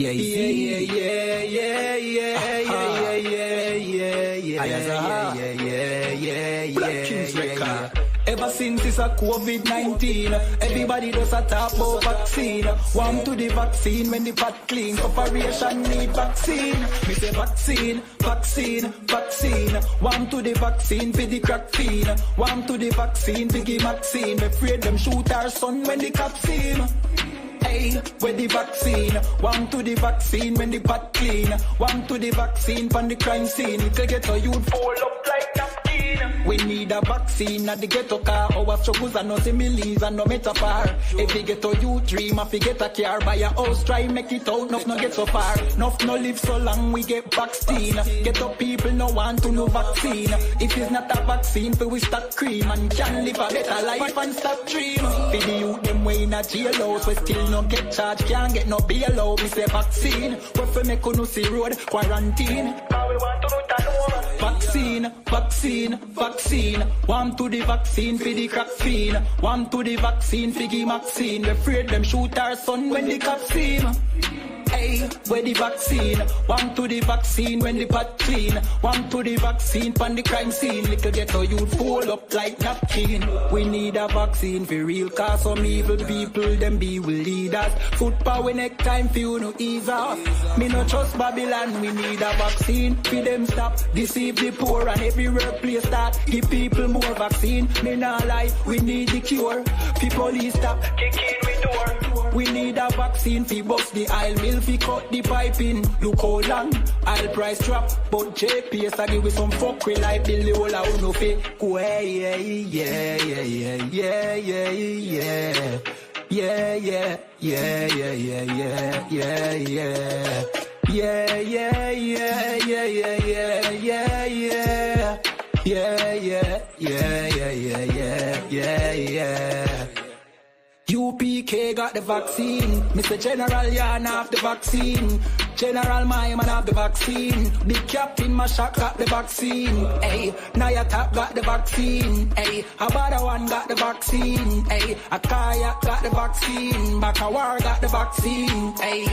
Yeah, yeah, yeah, yeah, yeah, yeah, yeah, yeah. Ever since it's a COVID-19, everybody does a talk about vaccine. One to the vaccine when the pot clean. Corporation need vaccine. Me say vaccine, vaccine, vaccine. One to the vaccine for the crack fiend. One to the vaccine for the vaccine. Me afraid them shoot our son when the cops see him. Hey, where the vaccine? One to the vaccine when the pot clean. One to the vaccine from the crime scene. It'll get a youth fall up like napkin. We need a vaccine at the ghetto car. Our struggles are no similes and no metaphor. If you get a youth dream, if you get a car, buy a house, try make it out, enough no get so far. Enough no live so long, we get vaccine. Get up people no want to no vaccine. If it's not a vaccine, we stop cream and can live a better life and stop dream. For the youth, them way in a jailhouse, we still no get charged, can't get no bail out. We say vaccine, we fi make you no see road quarantine. Cause we want to do that home. Vaccine, vaccine, vaccine. One to the vaccine for the crack fiend. One to the vaccine for the vaccine. We afraid them shoot our son when the cops see him. Hey, where the vaccine? One to the vaccine when the pot clean. One to the vaccine from the crime scene. Little ghetto youth fall up like napkin. We need a vaccine for real, cause some evil people them be will lead us. Foot power next time for you no ease off. Me no trust Babylon, we need a vaccine. For them stop, deceive the poor and every workplace start. Give people more vaccine, me nah lie, we need the cure. People stop, kick in we door. We need a vaccine for bust the aisle mill, fi cut the piping. Look how long, oil price drop. But JPS I give we some fuck we like Billy Ola who no fake. Yeah, yeah, yeah, yeah, yeah, yeah, yeah. Yeah, yeah, yeah, yeah, yeah, yeah, yeah, yeah. Yeah, yeah, yeah, yeah, yeah, yeah, yeah, yeah. Yeah, yeah, yeah, yeah, yeah, yeah, yeah. I.S.U.P.K got the vaccine. Mr. General Yarn have the vaccine. General my man have the vaccine. Big Captain Mashak got the vaccine. Hey, Nayatap got the vaccine. Hey, Abada one got the vaccine. Hey, Akaya got the vaccine. Bakawar got the vaccine. Hey.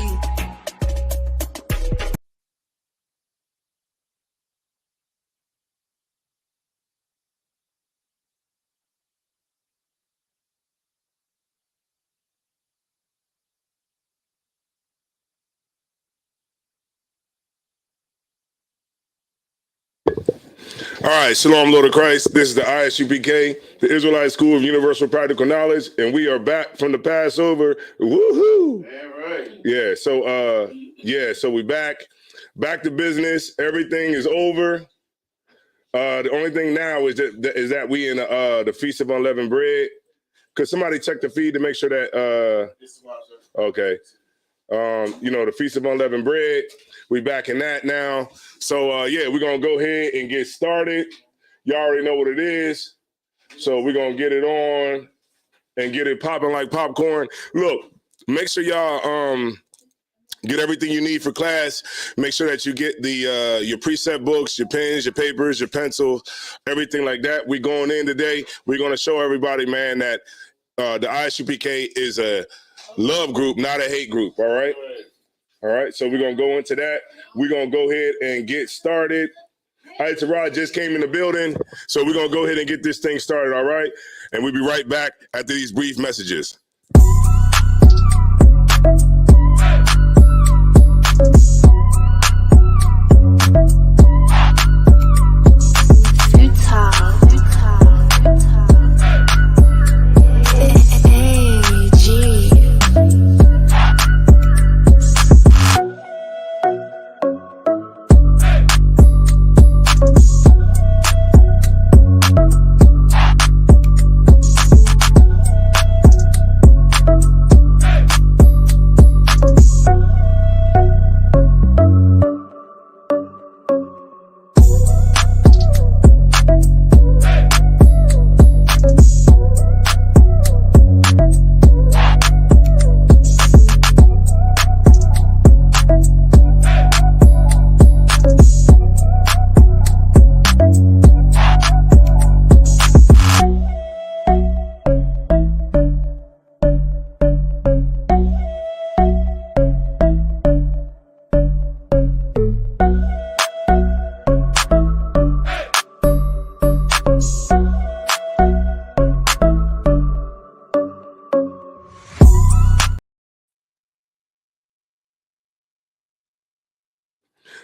All right, Shalom, Lord of Christ. This is the I.S.U.P.K, the Israelite School of Universal Practical Knowledge, and we are back from the Passover. Woohoo! Yeah, right. So we back to business. Everything is over. The only thing now is that we in the Feast of Unleavened Bread. Could somebody check the feed to make sure that okay. The Feast of Unleavened Bread. We back in that now. So, we're going to go ahead and get started. Y'all already know what it is. So we're going to get it on and get it popping like popcorn. Look, make sure y'all get everything you need for class. Make sure that you get the your preset books, your pens, your papers, your pencils, everything like that. We're going in today. We're going to show everybody, man, that the I.S.U.P.K is a love group, not a hate group, all right? All right, so we're going to go into that. We're going to go ahead and get started. Taraj just came in the building, so we're going to go ahead and get this thing started, all right? And we'll be right back after these brief messages.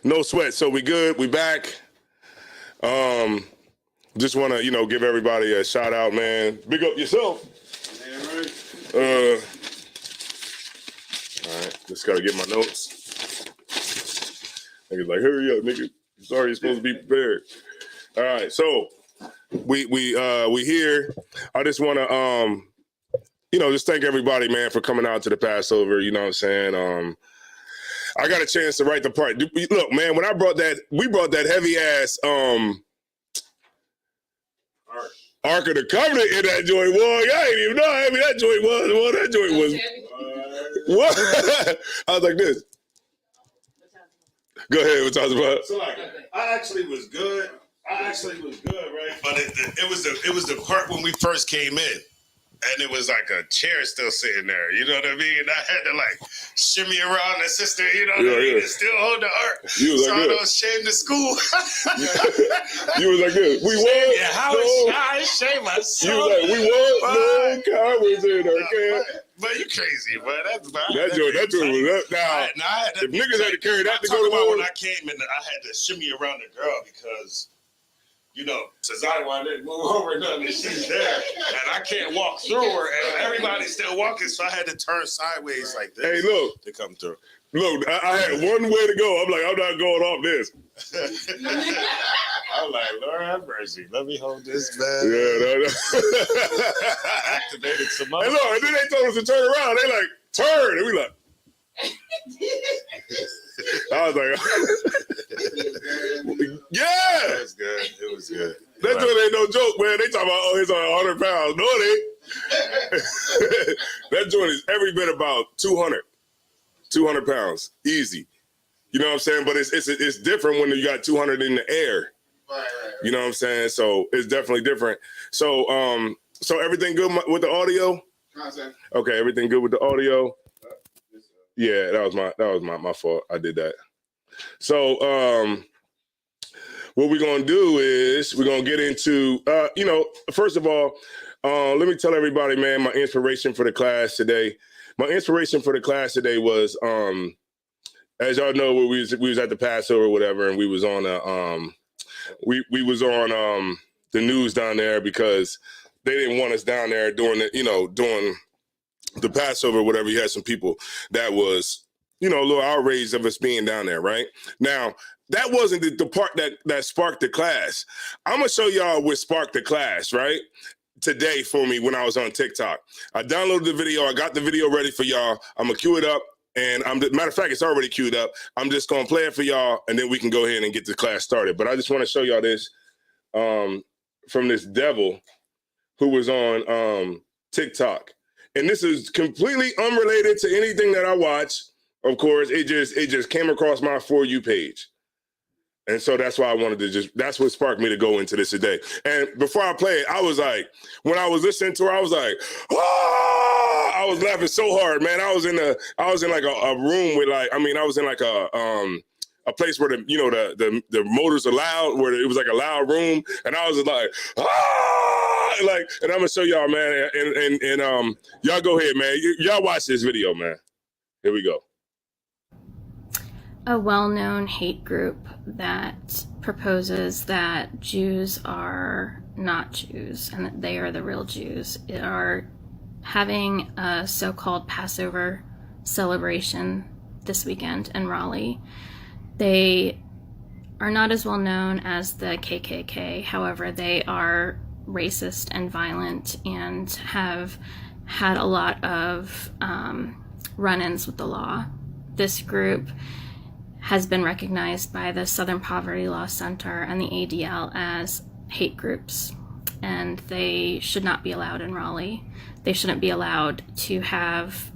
No sweat. So we good. We back. Just want to, give everybody a shout out, man. Big up yourself. Yeah, right. All right. Just got to get my notes. Niggas like, hurry up, nigga. Sorry, you're supposed to be prepared. All right. So we here. I just want to, just thank everybody, man, for coming out to the Passover. You know what I'm saying? I got a chance to write the part. Look, man, when we brought that heavy ass Ark of the Covenant in that joint. Boy, I didn't even know how heavy that joint was. Well, that joint was. What? I was like this. Go ahead. What talking about? So like, I actually was good, right? But it was the part when we first came in. And it was like a chair still sitting there, you know what I mean? And I had to like shimmy around the sister, you know what I mean? And still hold the ark. You was so like I don't shame the school. You was like this. We won. Yeah, how I shame myself. You was like, we won. No cowards in our camp. But you crazy, but that's fine. That joint was up. Now, if niggas had to carry that to go to war. When I came in, I had to shimmy around the girl because, Tazariwa didn't move over nothing, and she's there, and I can't walk through her, and everybody's still walking, so I had to turn sideways like this. Hey, look. To come through. Look, I had one way to go. I'm like, I'm not going off this. I'm like, Lord have mercy. Let me hold this, man. Yeah, no. Activated some other. And look, and then they told us to turn around. They like, turn. And we like. I was like, yeah. It was good. It was good. That joint ain't no joke, man. They talking about, it's on 100 pounds. No, it ain't. That joint is every bit about 200 pounds. Easy. You know what I'm saying? But it's different when you got 200 in the air. Right. You know what I'm saying? So it's definitely different. So everything good with the audio? Okay, everything good with the audio? Yeah, that was my fault. I did that. So what we're gonna do is we're gonna get into first of all, let me tell everybody, man, my inspiration for the class today. My inspiration for the class today was as y'all know, we was at the Passover or whatever, and we was on we was on the news down there because they didn't want us down there doing the Passover or whatever. You had some people that was, a little outraged of us being down there, right? Now, that wasn't the part that sparked the class. I'm going to show y'all what sparked the class, right? Today for me when I was on TikTok. I downloaded the video. I got the video ready for y'all. I'm going to cue it up. And matter of fact, it's already queued up. I'm just going to play it for y'all, and then we can go ahead and get the class started. But I just want to show y'all this from this devil who was on TikTok. And this is completely unrelated to anything that I watch. Of course, it just came across my For You page. And so that's why I wanted to that's what sparked me to go into this today. And before I play it, I was like, when I was listening to her, I was like, ah! I was laughing so hard, man. I was in like a room with I was in like a place where the motors are loud, where it was like a loud room. And I was just like, ah! And I'm gonna show y'all, man, and y'all go ahead, man. Y'all watch this video, man. Here we go. A well-known hate group that proposes that Jews are not Jews and that they are the real Jews are having a so-called Passover celebration this weekend in Raleigh. They are not as well known as the KKK. However, they are racist and violent and have had a lot of run-ins with the law. This group has been recognized by the Southern Poverty Law Center and the ADL as hate groups, and they should not be allowed in Raleigh. They shouldn't be allowed to have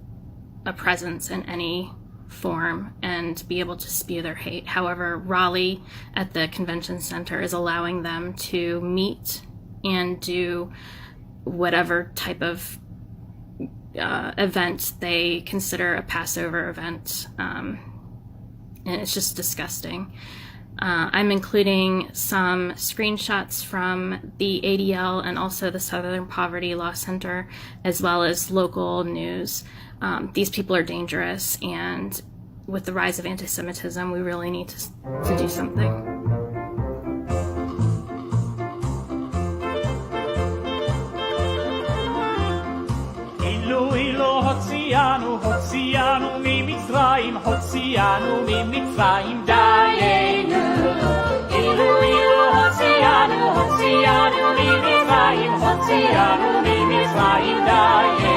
a presence in any form and be able to spew their hate. However, Raleigh at the convention center is allowing them to meet and do whatever type of event they consider a Passover event. And it's just disgusting. I'm including some screenshots from the ADL and also the Southern Poverty Law Center, as well as local news. These people are dangerous, and with the rise of anti-Semitism, we really need to do something. הוציאנו ממצרים, הוציאנו ממצרים, דיינו. הוציאנו ממצרים, הוציאנו ממצרים, דיינו.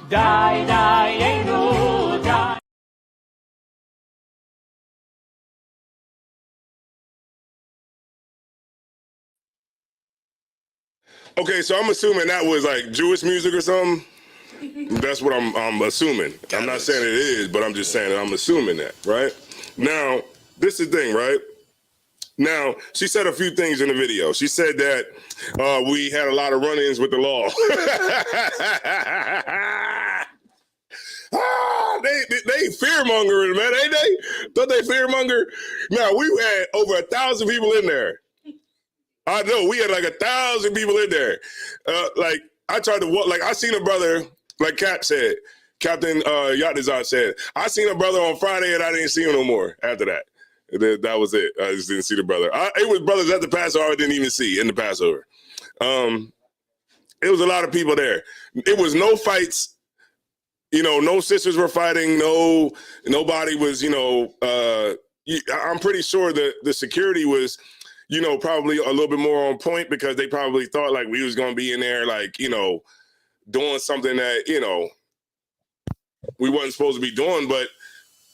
דיינו, די. Okay, so I'm assuming that was like Jewish music or something. That's what I'm assuming. I'm not saying it is, but I'm just saying that I'm assuming that, right? Now, this is the thing, right? Now, she said a few things in the video. She said that we had a lot of run-ins with the law. They fear-mongering, man, ain't they? Don't they fear-monger? Now, we had over 1,000 people in there. I know, we had like 1,000 people in there. Like, I tried to walk, like, I seen a brother, like Cap said, Captain Yatazat said, I seen a brother on Friday and I didn't see him no more after that. That was it. I just didn't see the brother. It was brothers at the Passover I didn't even see in the Passover. It was a lot of people there. It was no fights. You know, no sisters were fighting. Nobody was, you know, I'm pretty sure that the security was, you know, probably a little bit more on point because they probably thought like we was going to be in there, like, you know, doing something that, you know, we wasn't supposed to be doing, but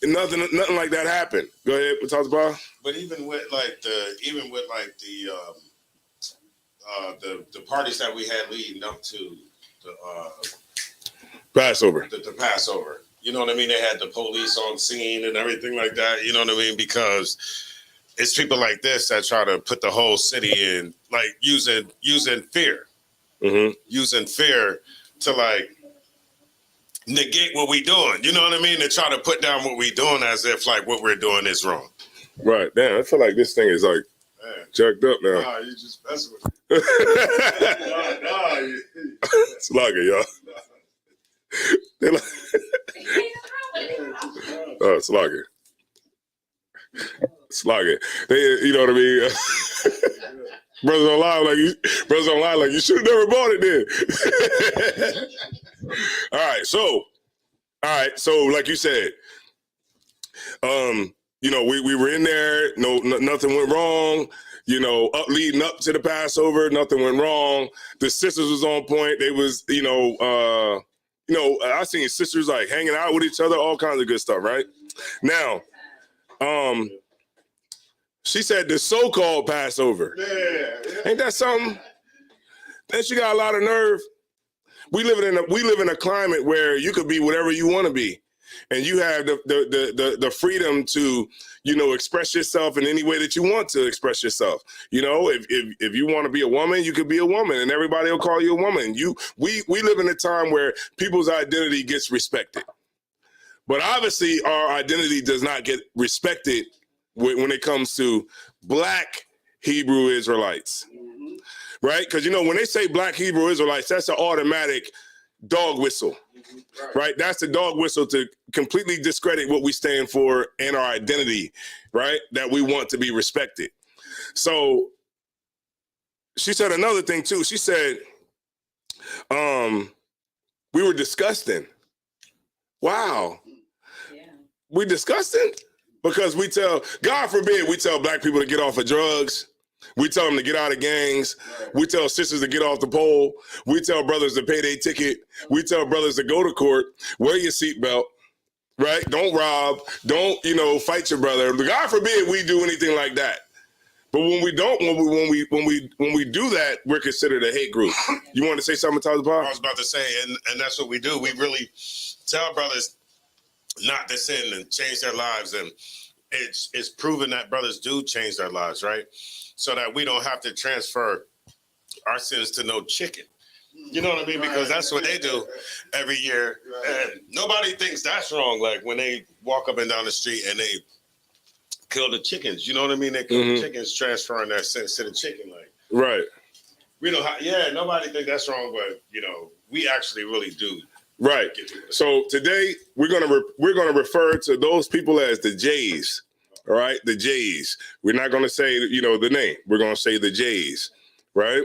nothing like that happened. Go ahead, talk about. But even with the parties that we had leading up to the Passover. The Passover. You know what I mean? They had the police on scene and everything like that. You know what I mean? Because it's people like this that try to put the whole city in, like using fear. Mm-hmm. Using fear to like negate what we doing. You know what I mean? They try to put down what we doing as if like what we're doing is wrong. Right. Damn, I feel like this thing is like jacked up now. Nah, you just messing with me. It's like it, y'all. They're like, oh, it's like it. It's like it. They, you know what I mean? Brothers online like you should have never bought it then. All right, so like you said, you know, we were in there, nothing went wrong. You know, leading up to the Passover, nothing went wrong. The sisters was on point. They was, you know, I seen sisters like hanging out with each other, all kinds of good stuff, right? Now, she said the so-called Passover. Yeah. Ain't that something? Then she got a lot of nerve. We live in a climate where you could be whatever you want to be, and you have the freedom to, you know, express yourself in any way that you want to express yourself. You know, if you want to be a woman, you could be a woman, and everybody will call you a woman. We live in a time where people's identity gets respected, but obviously our identity does not get respected when it comes to Black Hebrew Israelites. Right? Because, you know, when they say Black Hebrew Israelites, that's an automatic dog whistle, right? That's the dog whistle to completely discredit what we stand for and our identity, right? That we want to be respected. So she said another thing too. She said, we were disgusting. Wow. Yeah. We disgusting? Because God forbid, we tell Black people to get off of drugs. We tell them to get out of gangs. We tell sisters to get off the pole. We tell brothers to pay their ticket. We tell brothers to go to court, wear your seatbelt, right? Don't rob. Don't, you know, fight your brother. God forbid we do anything like that. But when we don't, when we do that, we're considered a hate group. You want to say something, Tyler Bob? I was about to say, and that's what we do. We really tell brothers not to sin and change their lives, and it's proven that brothers do change their lives, right? So that we don't have to transfer our sins to no chicken. You know what I mean? Because that's what they do every year. And nobody thinks that's wrong. Like when they walk up and down the street and they kill the chickens. You know what I mean? They kill the chickens, transferring their sins to the chicken. Like, right. We don't nobody think that's wrong, but, you know, we actually really do Right. So today we're gonna refer to those people as the Jays. All right, the Jays. We're not gonna say the name. We're gonna say the Jays. Right.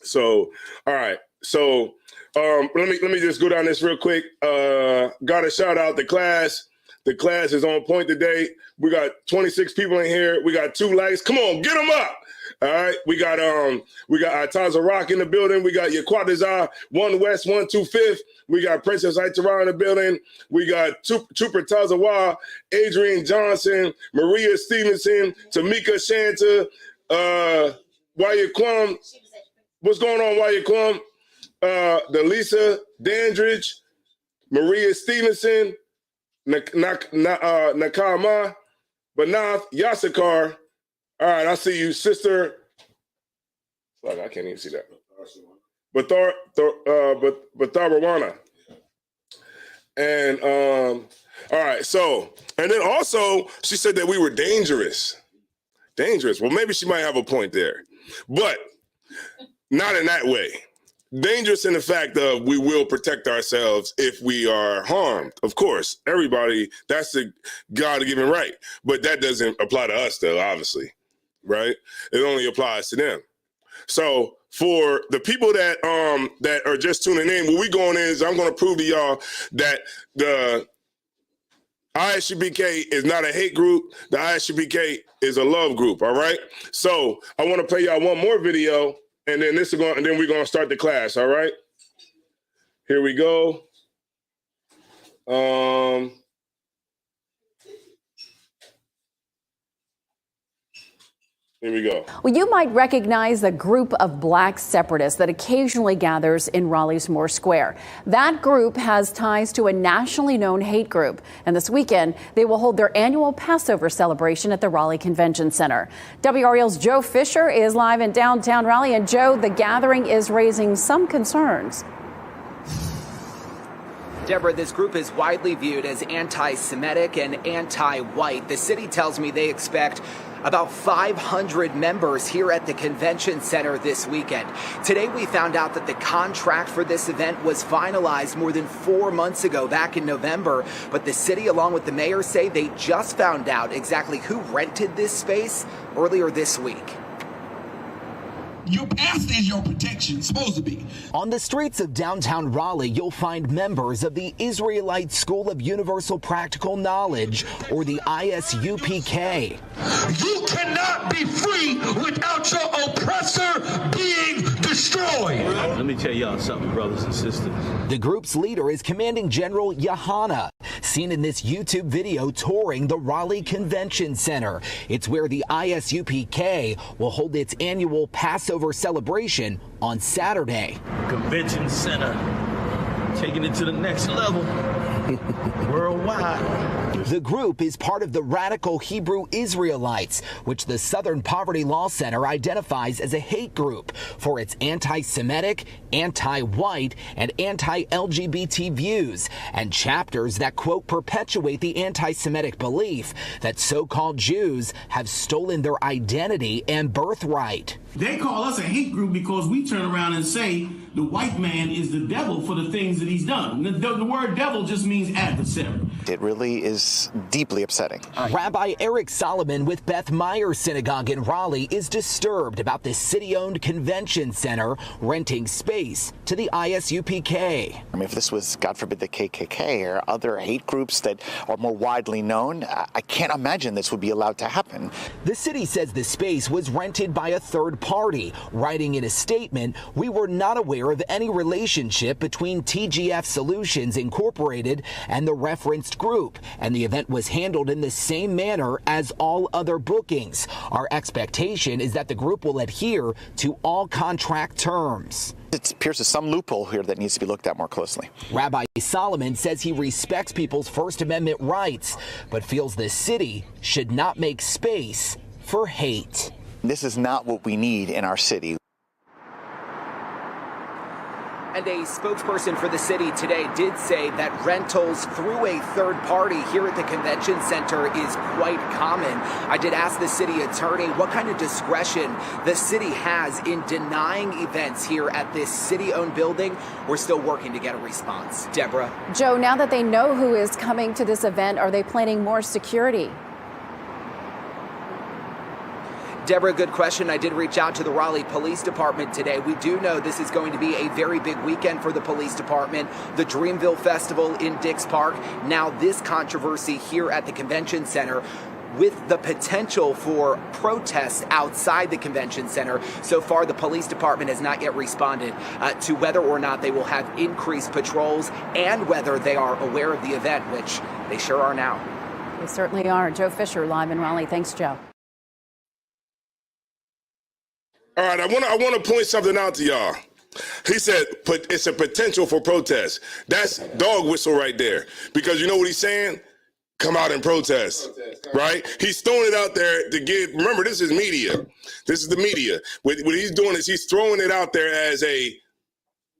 So all right. So let me just go down this real quick. Got to shout out the class. The class is on point today. We got 26 people in here. We got 2 likes. Come on, get them up. All right, we got Taza Rock in the building. We got Yaquataza, 1 West, 1 2 5th. We got Princess Aitara in the building. We got Trooper Tazawa, Adrian Johnson, Maria Stevenson, Tamika Shanta, Wyatt Klum. What's going on, Wyatt Klum? Delisa Dandridge, Maria Stevenson, Nakama, Banath, Yasakar. All right, I see you, sister. Fuck, I can't even see that. Batharawana. And all right, so, and then also she said that we were dangerous. Dangerous. Well, maybe she might have a point there, but not in that way. Dangerous in the fact of we will protect ourselves if we are harmed. Of course, everybody, that's the God-given right. But that doesn't apply to us, though, obviously, right? It only applies to them. So for the people that are just tuning in, what we going in is I'm going to prove to y'all that the I.S.U.P.K is not a hate group. The I.S.U.P.K is a love group, all right? So I want to play y'all one more video. And then we're gonna start the class. All right. Here we go. Here we go. Well, you might recognize a group of black separatists that occasionally gathers in Raleigh's Moore Square. That group has ties to a nationally known hate group. And this weekend, they will hold their annual Passover celebration at the Raleigh Convention Center. WRAL's Joe Fisher is live in downtown Raleigh. And Joe, the gathering is raising some concerns. Deborah, this group is widely viewed as anti-Semitic and anti-white. The city tells me they expect about 500 members here at the convention center this weekend. Today we found out that the contract for this event was finalized more than 4 months ago, back in November. But the city, along with the mayor, say they just found out exactly who rented this space earlier this week. Your past is your protection, supposed to be. On the streets of downtown Raleigh, you'll find members of the Israelite School of Universal Practical Knowledge, or the I.S.U.P.K. You cannot be free without your oppressor being destroyed. Let me tell y'all something, brothers and sisters. The group's leader is Commanding General Yahana, seen in this YouTube video touring the Raleigh Convention Center. It's where the I.S.U.P.K will hold its annual Passover celebration on Saturday. Convention Center, taking it to the next level. Worldwide. The group is part of the Radical Hebrew Israelites, which the Southern Poverty Law Center identifies as a hate group for its anti-Semitic, anti-white, and anti-LGBT views, and chapters that, quote, perpetuate the anti-Semitic belief that so-called Jews have stolen their identity and birthright. They call us a hate group because we turn around and say the white man is the devil for the things that he's done. The word devil just means adversary. It really is deeply upsetting. Rabbi Eric Solomon with Beth Meyer Synagogue in Raleigh is disturbed about the city-owned convention center renting space to the I.S.U.P.K. I mean, if this was, God forbid, the KKK or other hate groups that are more widely known, I can't imagine this would be allowed to happen. The city says the space was rented by a third party, writing in a statement, "We were not aware of any relationship between TGF Solutions Incorporated and the referenced group, and the event was handled in the same manner as all other bookings. Our expectation is that the group will adhere to all contract terms." It appears there's some loophole here that needs to be looked at more closely. Rabbi Solomon says he respects people's First Amendment rights, but feels the city should not make space for hate. This is not what we need in our city. And a spokesperson for the city today did say that rentals through a third party here at the convention center is quite common. I did ask the city attorney what kind of discretion the city has in denying events here at this city-owned building. We're still working to get a response. Deborah. Joe, now that they know who is coming to this event, are they planning more security? Deborah, good question. I did reach out to the Raleigh Police Department today. We do know this is going to be a very big weekend for the police department. The Dreamville Festival in Dix Park. Now this controversy here at the convention center with the potential for protests outside the convention center. So far, the police department has not yet responded to whether or not they will have increased patrols and whether they are aware of the event, which they sure are now. They certainly are. Joe Fisher live in Raleigh. Thanks, Joe. All right, I want to point something out to y'all. He said it's a potential for protest. That's dog whistle right there. Because you know what he's saying? Come out and protest, right? He's throwing it out there to give, remember, this is media. This is the media. What he's doing is he's throwing it out there as a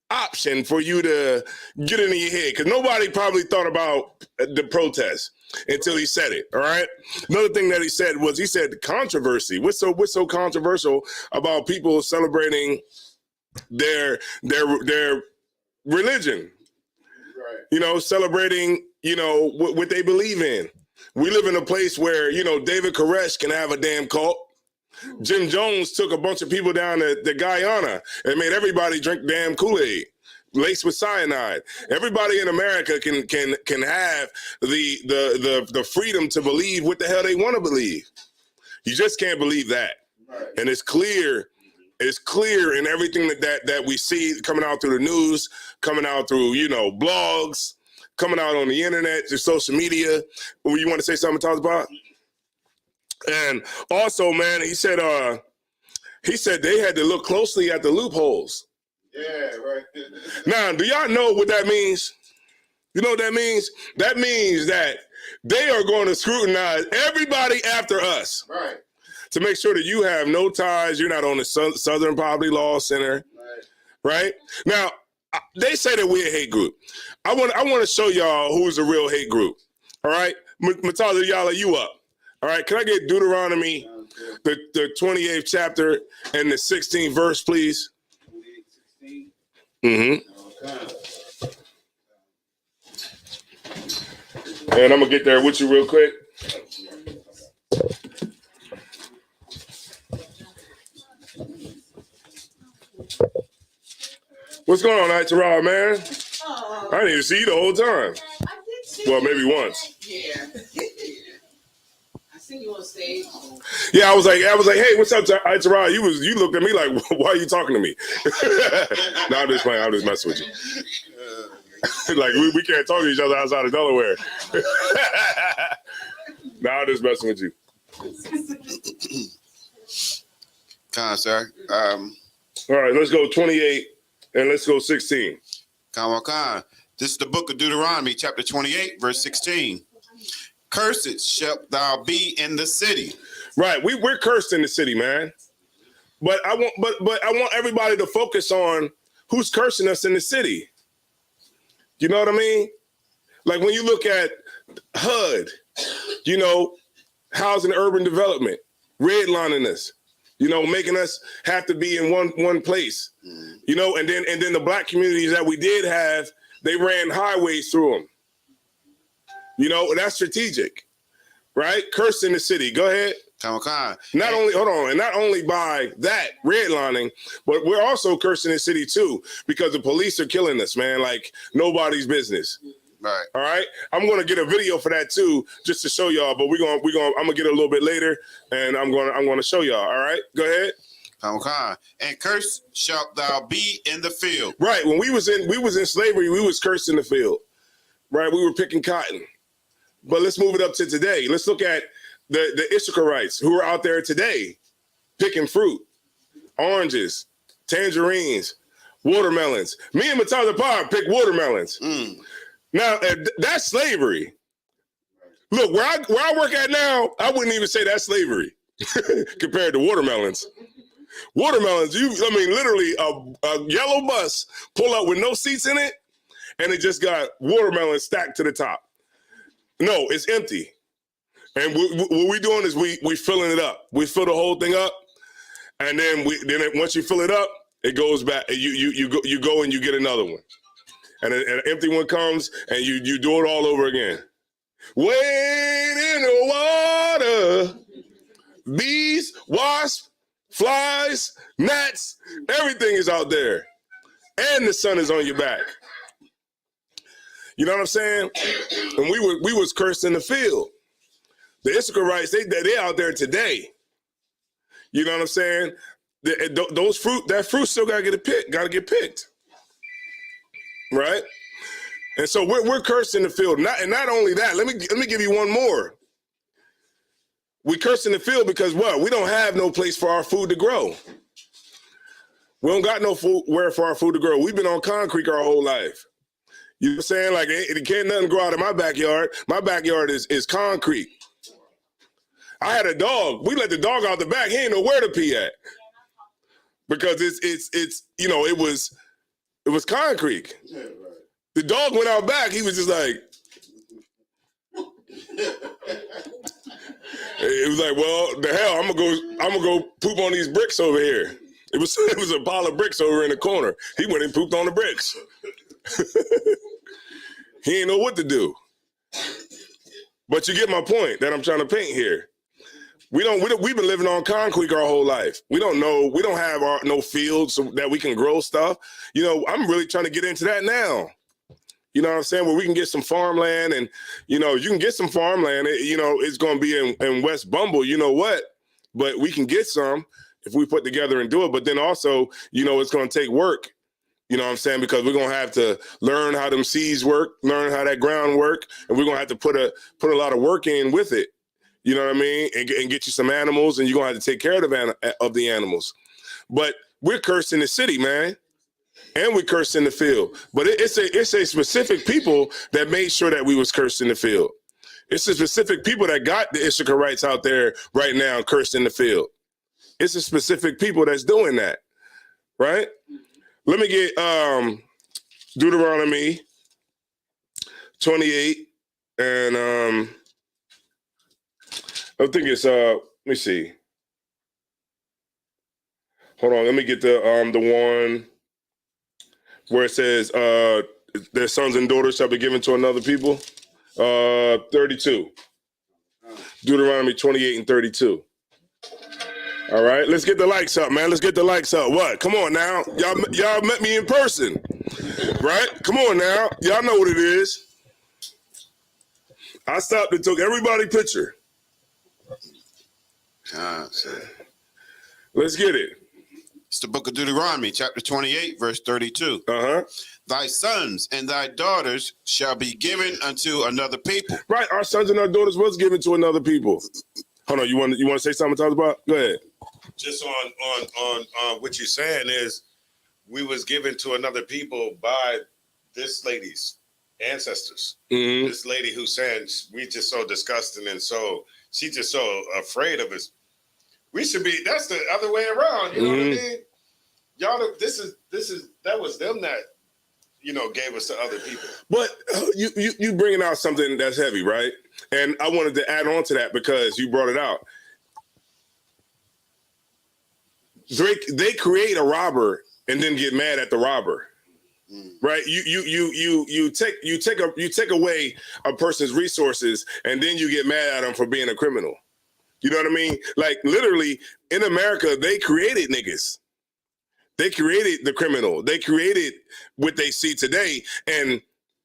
option for you to get into your head. Because nobody probably thought about the protest until he said it, all right? Another thing that he said was, he said controversy. What's so controversial about people celebrating their religion? Right. You know, celebrating, you know, what they believe in. We live in a place where, you know, David Koresh can have a damn cult. Jim Jones took a bunch of people down to Guyana and made everybody drink damn Kool-Aid laced with cyanide. Everybody in America can have the freedom to believe what the hell they want to believe. You just can't believe that. Right. And it's clear in everything that we see coming out through the news, coming out through, you know, blogs, coming out on the internet, through social media. You want to say something, Talk about? And also, man, he said they had to look closely at the loopholes. Yeah, right. Now, do y'all know what that means? You know what that means? That means that they are going to scrutinize everybody after us. Right. To make sure that you have no ties, you're not on the Southern Poverty Law Center. Right? Now, they say that we're a hate group. I want to show y'all who's a real hate group. All right? Matala, y'all, are you up? All right, can I get Deuteronomy, the 28th chapter and the 16th verse, please? 16. Mm-hmm. And I'm going to get there with you real quick. What's going on, Night man? I didn't even see you the whole time. Well, maybe once. Yeah. You on stage. Yeah, I was like, hey, what's up, Itara? You looked at me like, why are you talking to me? No, I'm just playing. I'm just messing with you. Like we can't talk to each other outside of Delaware. No, I'm just messing with you. Come on, sir. All right, let's go 28 and let's go 16. Come on. This is the book of Deuteronomy, chapter 28, verse 16. Cursed shalt thou be in the city. Right, we're cursed in the city, man. But I want everybody to focus on who's cursing us in the city. You know what I mean? Like when you look at HUD, you know, housing and urban development, redlining us, you know, making us have to be in one place, you know, and then the black communities that we did have, they ran highways through them. You know, that's strategic, right? Curse in the city. Go ahead. Not only by that redlining, but we're also cursing the city too, because the police are killing us, man, like nobody's business. Right. All right. I'm gonna get a video for that too, just to show y'all. But I'm gonna get it a little bit later, and I'm gonna show y'all. All right. Go ahead. And cursed shalt thou be in the field. Right. When we was in slavery, we was cursed in the field. Right. We were picking cotton. But let's move it up to today. Let's look at the I.S.U.P.K who are out there today picking fruit, oranges, tangerines, watermelons. Me and Matata Park pick watermelons. Now, that's slavery. Look, where I work at now, I wouldn't even say that's slavery compared to watermelons. Watermelons, literally a yellow bus pull up with no seats in it, and it just got watermelon stacked to the top. No, it's empty. And what we're doing is we filling it up. We fill the whole thing up, and then once you fill it up, it goes back. You go and you get another one, and an empty one comes, and you do it all over again. Wade in the water, bees, wasps, flies, gnats, everything is out there, and the sun is on your back. You know what I'm saying? And we was cursed in the field. The I.S.U.P.K, they out there today. You know what I'm saying? That fruit still gotta get picked, right? And so we're cursed in the field. Not only that, let me give you one more. We curse in the field because what? We don't have no place for our food to grow. We don't got no where for our food to grow. We've been on concrete our whole life. You know what I'm saying? Like it can't nothing grow out of my backyard. My backyard is concrete. I had a dog. We let the dog out the back. He ain't know where to pee at because it was concrete. The dog went out back. He was just like, it was like, well, the hell, I'm gonna go poop on these bricks over here. It was a pile of bricks over in the corner. He went and pooped on the bricks. He didn't know what to do. But you get my point that I'm trying to paint here. We've been living on concrete our whole life. We don't have no fields so that we can grow stuff. You know, I'm really trying to get into that now. You know what I'm saying? Where we can get some farmland, and you can get some farmland. It's going to be in West Bumble. You know what? But we can get some if we put together and do it. But then also, it's going to take work. You know what I'm saying? Because we're going to have to learn how them seeds work, learn how that ground work, and we're going to have to put a lot of work in with it. You know what I mean? And get you some animals, and you're going to have to take care of the animals. But we're cursed in the city, man. And we cursed in the field. But it's a specific people that made sure that we was cursed in the field. It's a specific people that got the I.S.U.P.K rights out there right now cursed in the field. It's a specific people that's doing that, right? Let me get Deuteronomy 28, and I think it's let me see. Hold on, let me get the one where it says their sons and daughters shall be given to another people. 32. Deuteronomy 28 and 32. All right, let's get the likes up, man. Let's get the likes up. What? Come on now. Y'all met me in person, right? Come on now. Y'all know what it is. I stopped and took everybody's picture. Let's get it. It's the book of Deuteronomy, chapter 28, verse 32. Thy sons and thy daughters shall be given unto another people. Right, our sons and our daughters was given to another people. Hold on, you want to say something to talk about? Go ahead. Just on what you're saying is we was given to another people by this lady's ancestors. Mm-hmm. This lady who's saying we just so disgusting and so she just so afraid of us. We should be. That's the other way around. You know what I mean? Y'all, that was them that gave us to other people. But you bringing out something that's heavy, right? And I wanted to add on to that because you brought it out. They create a robber and then get mad at the robber, right? You take away a person's resources and then you get mad at them for being a criminal. You know what I mean? Like literally in America, they created niggas. They created the criminal. They created what they see today. And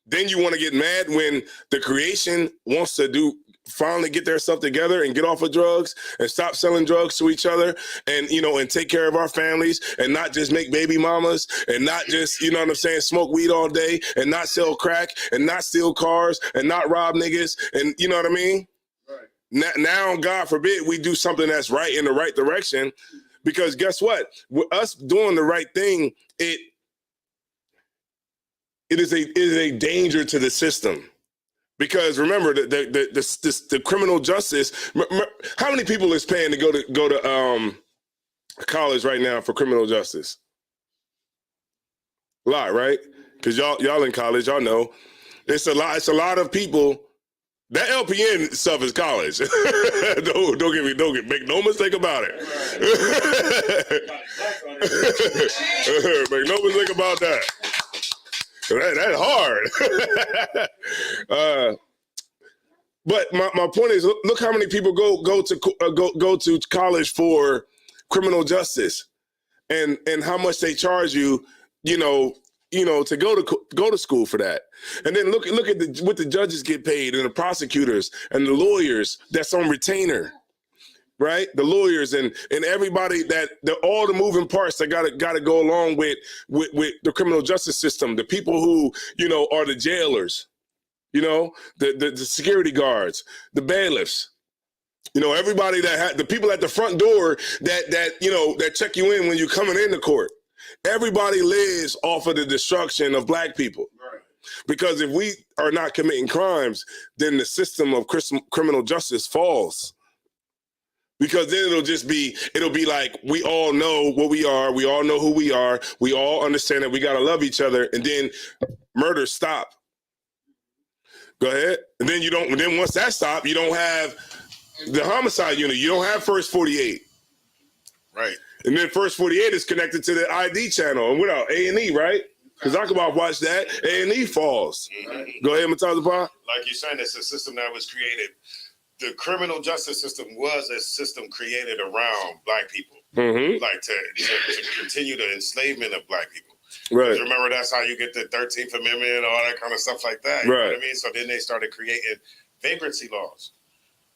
then you want to get mad when the creation wants to finally get their stuff together and get off of drugs and stop selling drugs to each other and, and take care of our families and not just make baby mamas and not just, smoke weed all day and not sell crack and not steal cars and not rob niggas. And you know what I mean? Right. Now, God forbid, we do something that's right in the right direction. Because guess what? With us doing the right thing, it is a danger to the system. Because remember, the criminal justice. How many people is paying to go to college right now for criminal justice? A lot, right? Because y'all in college, y'all know. It's a lot of people. That LPN stuff is college. don't make no mistake about it. Make no mistake about that. That's hard. But my point is, look how many people go to college for criminal justice, and how much they charge you, to go to school for that. And then look at what the judges get paid, and the prosecutors and the lawyers that's on retainer, right? The lawyers and everybody all the moving parts that gotta go along with the criminal justice system. The people who are the jailers, the security guards, the bailiffs. Everybody the people at the front door that check you in when you're coming into court. Everybody lives off of the destruction of Black people. Right. Because if we are not committing crimes, then the system of criminal justice falls. Because then it'll be like, we all know what we are, we all know who we are, we all understand that we gotta love each other, and then murder stop. Go ahead. And then once that stops, you don't have the homicide unit, you don't have First 48. Right. And then First 48 is connected to the ID channel. And what else? A&E, right? Because I could watch that. A&E falls. Mm-hmm. Go ahead, Mataza Pa. Like you're saying, it's a system that was created. The criminal justice system was a system created around Black people. Mm-hmm. Like to continue the enslavement of Black people. Right. Remember, that's how you get the 13th Amendment, all that kind of stuff like that. You know what I mean? So then they started creating vagrancy laws.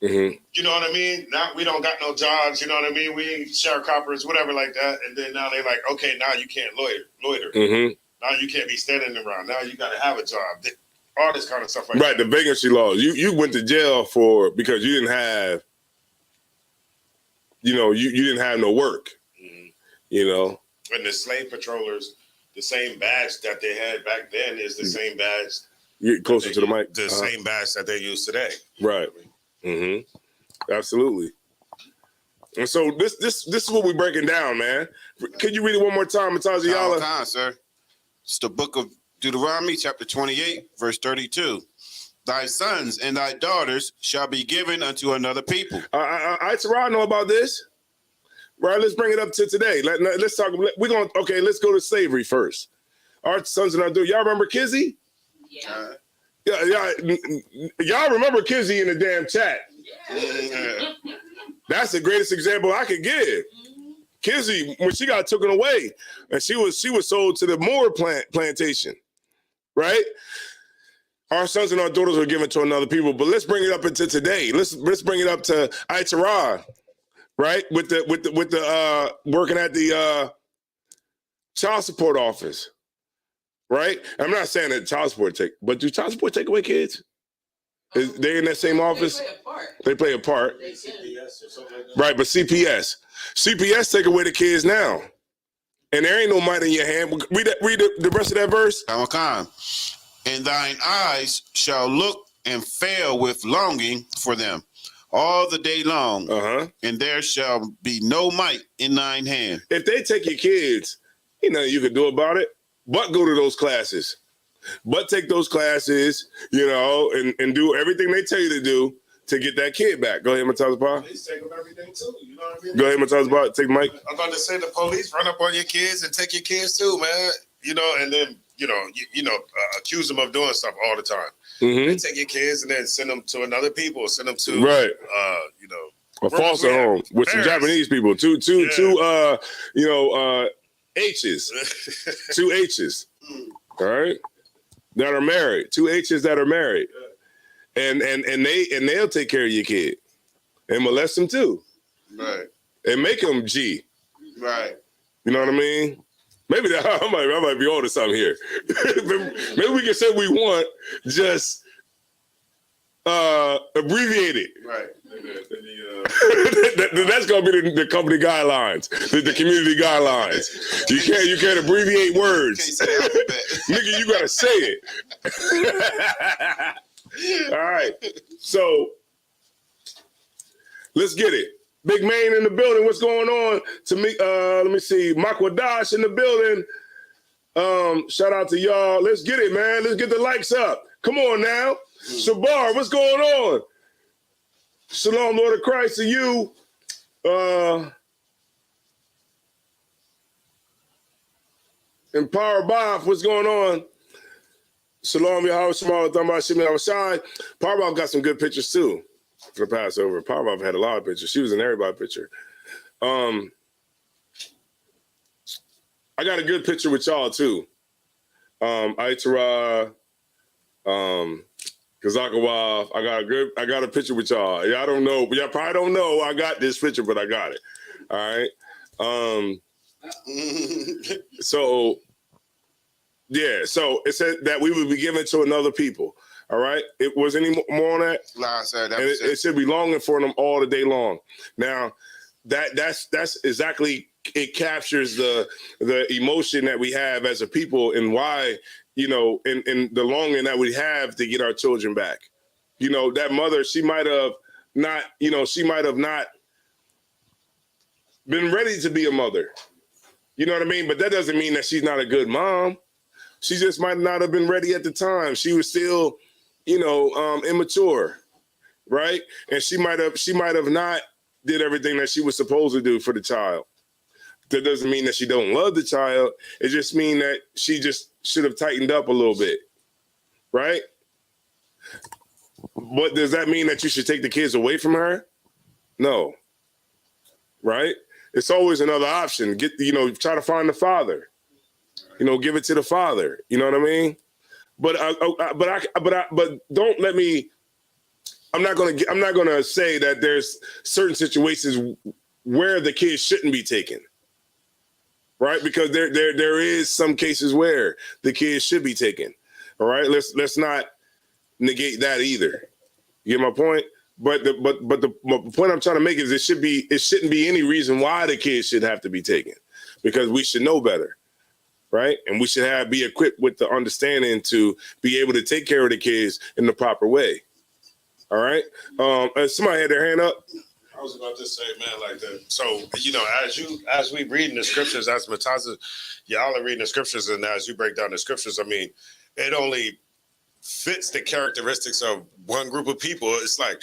Mm-hmm. You know what I mean? Now we don't got no jobs, you know what I mean? We ain't sharecroppers, whatever like that. And then now they like, okay, now you can't loiter. Mm-hmm. Now you can't be standing around. Now you got to have a job. All this kind of stuff like that. Right, the vacancy laws. You went to jail because you didn't have, you didn't have no work, mm-hmm. And the slave patrollers, the same badge that they had back then is the same badge. You're closer to the mic. The same badge that they use today. Right. Mm-hmm. Absolutely. And so this is what we're breaking down, man. Can you read it one more time, Mataza Yala? Time, sir. It's the book of Deuteronomy, chapter 28, verse 32. Thy sons and thy daughters shall be given unto another people. I know about this. Right, let's bring it up to today. Let's talk. Let's go to slavery first. Our sons and our daughters. Y'all remember Kizzy? Yeah. Y'all remember Kizzy in the damn chat? Yeah. That's the greatest example I could give. Kizzy, when she got taken away, and she was sold to the Moore plantation, right? Our sons and our daughters were given to another people. But let's bring it up into today. Let's bring it up to I.S.U.P.K, right? With the working at the child support office. Right? I'm not saying that child support but do child support take away kids? Is they in that same office? They play a part. Right, but CPS take away the kids now. And there ain't no might in your hand. Read the rest of that verse. And thine eyes shall look and fail with longing for them all the day long. And there shall be no might in thine hand. If they take your kids, ain't nothing you can do about it. But go to those classes. But take those classes, and do everything they tell you to do to get that kid back. Go ahead, Mataza Pa. Police take them everything too. You know what I mean? Go ahead, Mataza Pa. Take Mike. I'm about to say the police run up on your kids and take your kids too, man. And then accuse them of doing stuff all the time. Mm-hmm. They take your kids and then send them to another people. Send them to a foster home with some Japanese people. Two H's. 2 H's. All right. That are married. 2 H's that are married. And they'll take care of your kid. And molest them too. Right. And make them G. Right. You know what I mean? Maybe I might be on to something here. Maybe we can say we want, just abbreviate it. Right. That's gonna be the company guidelines, the community guidelines. You can't abbreviate words. Nigga, you gotta say it. All right. So let's get it. Big Main in the building. What's going on? To me, let me see. Makwadash in the building. Shout out to y'all. Let's get it, man. Let's get the likes up. Come on now. Shabar, what's going on? Shalom, Lord of Christ, to you. And Power Bob, what's going on? Shalom, Yahweh, Shema, Thamba, Shimi, Awashai. Power Bob got some good pictures too for the Passover. Power Bob had a lot of pictures. She was in everybody's picture. I got a good picture with y'all too. Aitara, Kazakawa. I got a picture with y'all. Y'all don't know, but y'all probably don't know I got this picture, but I got it. All right. So yeah, so it said that we would be given to another people. All right. It was any more on that? Nah, sir, that and was it should be longing for them all the day long. Now, that's exactly, it captures the emotion that we have as a people and why, you know, and the longing that we have to get our children back. You know, that mother, she might have not been ready to be a mother. You know what I mean? But that doesn't mean that she's not a good mom. She just might not have been ready at the time. She was still, you know, immature, right? And she might have not did everything that she was supposed to do for the child. That doesn't mean that she don't love the child. It just means that she just should have tightened up a little bit, right? But does that mean that you should take the kids away from her? No, right? It's always another option. Try to find the father. Give it to the father. You know what I mean? But don't let me. I'm not gonna say that there's certain situations where the kids shouldn't be taken, right? Because there is some cases where the kids should be taken. All right, let's not negate that either. You get my point? But the point I'm trying to make is it shouldn't be any reason why the kids should have to be taken, because we should know better, right? And we should be equipped with the understanding to be able to take care of the kids in the proper way. All right. Somebody had their hand up. I was about to say, man, like that. So, as we reading the scriptures, as Matasa, y'all are reading the scriptures, and as you break down the scriptures, I mean, it only fits the characteristics of one group of people. It's like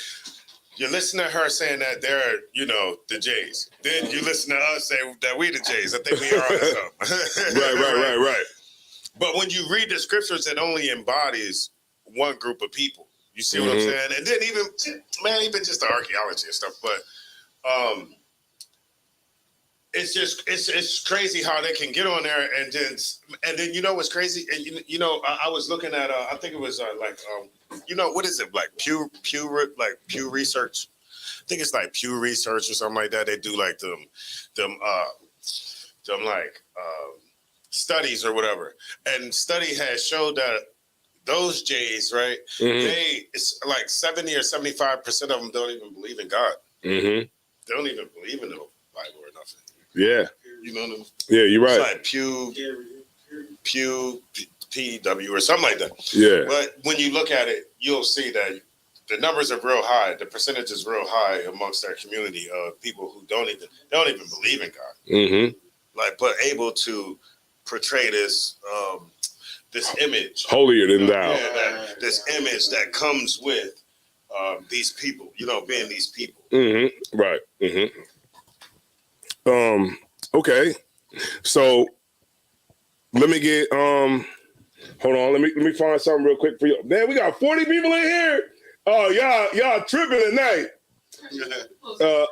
you listen to her saying that they're, the Jays. Then you listen to us say that we the Jays. I think we are on something. Right. But when you read the scriptures, it only embodies one group of people. You see what I'm saying? And then even just the archaeology and stuff. But it's crazy how they can get on there and then you know what's crazy? And I was looking at I think it was what is it, like Pew Research? I think it's like Pew Research or something like that. They do like them studies or whatever. And study has showed that those Jays, right? It's like 70 or 75% of them don't even believe in God. They don't even believe in the Bible or nothing. Yeah. You know what I mean? Yeah, you're right. It's like Pew, PW or something like that. Yeah. But when you look at it, you'll see that the numbers are real high. The percentage is real high amongst our community of people who don't even believe in God. But able to portray this this image, holier than thou. This image that comes with these people, being these people. Right. Okay. So let me get hold on. Let me find something real quick for you. Man, we got 40 people in here. Oh, y'all tripping tonight. All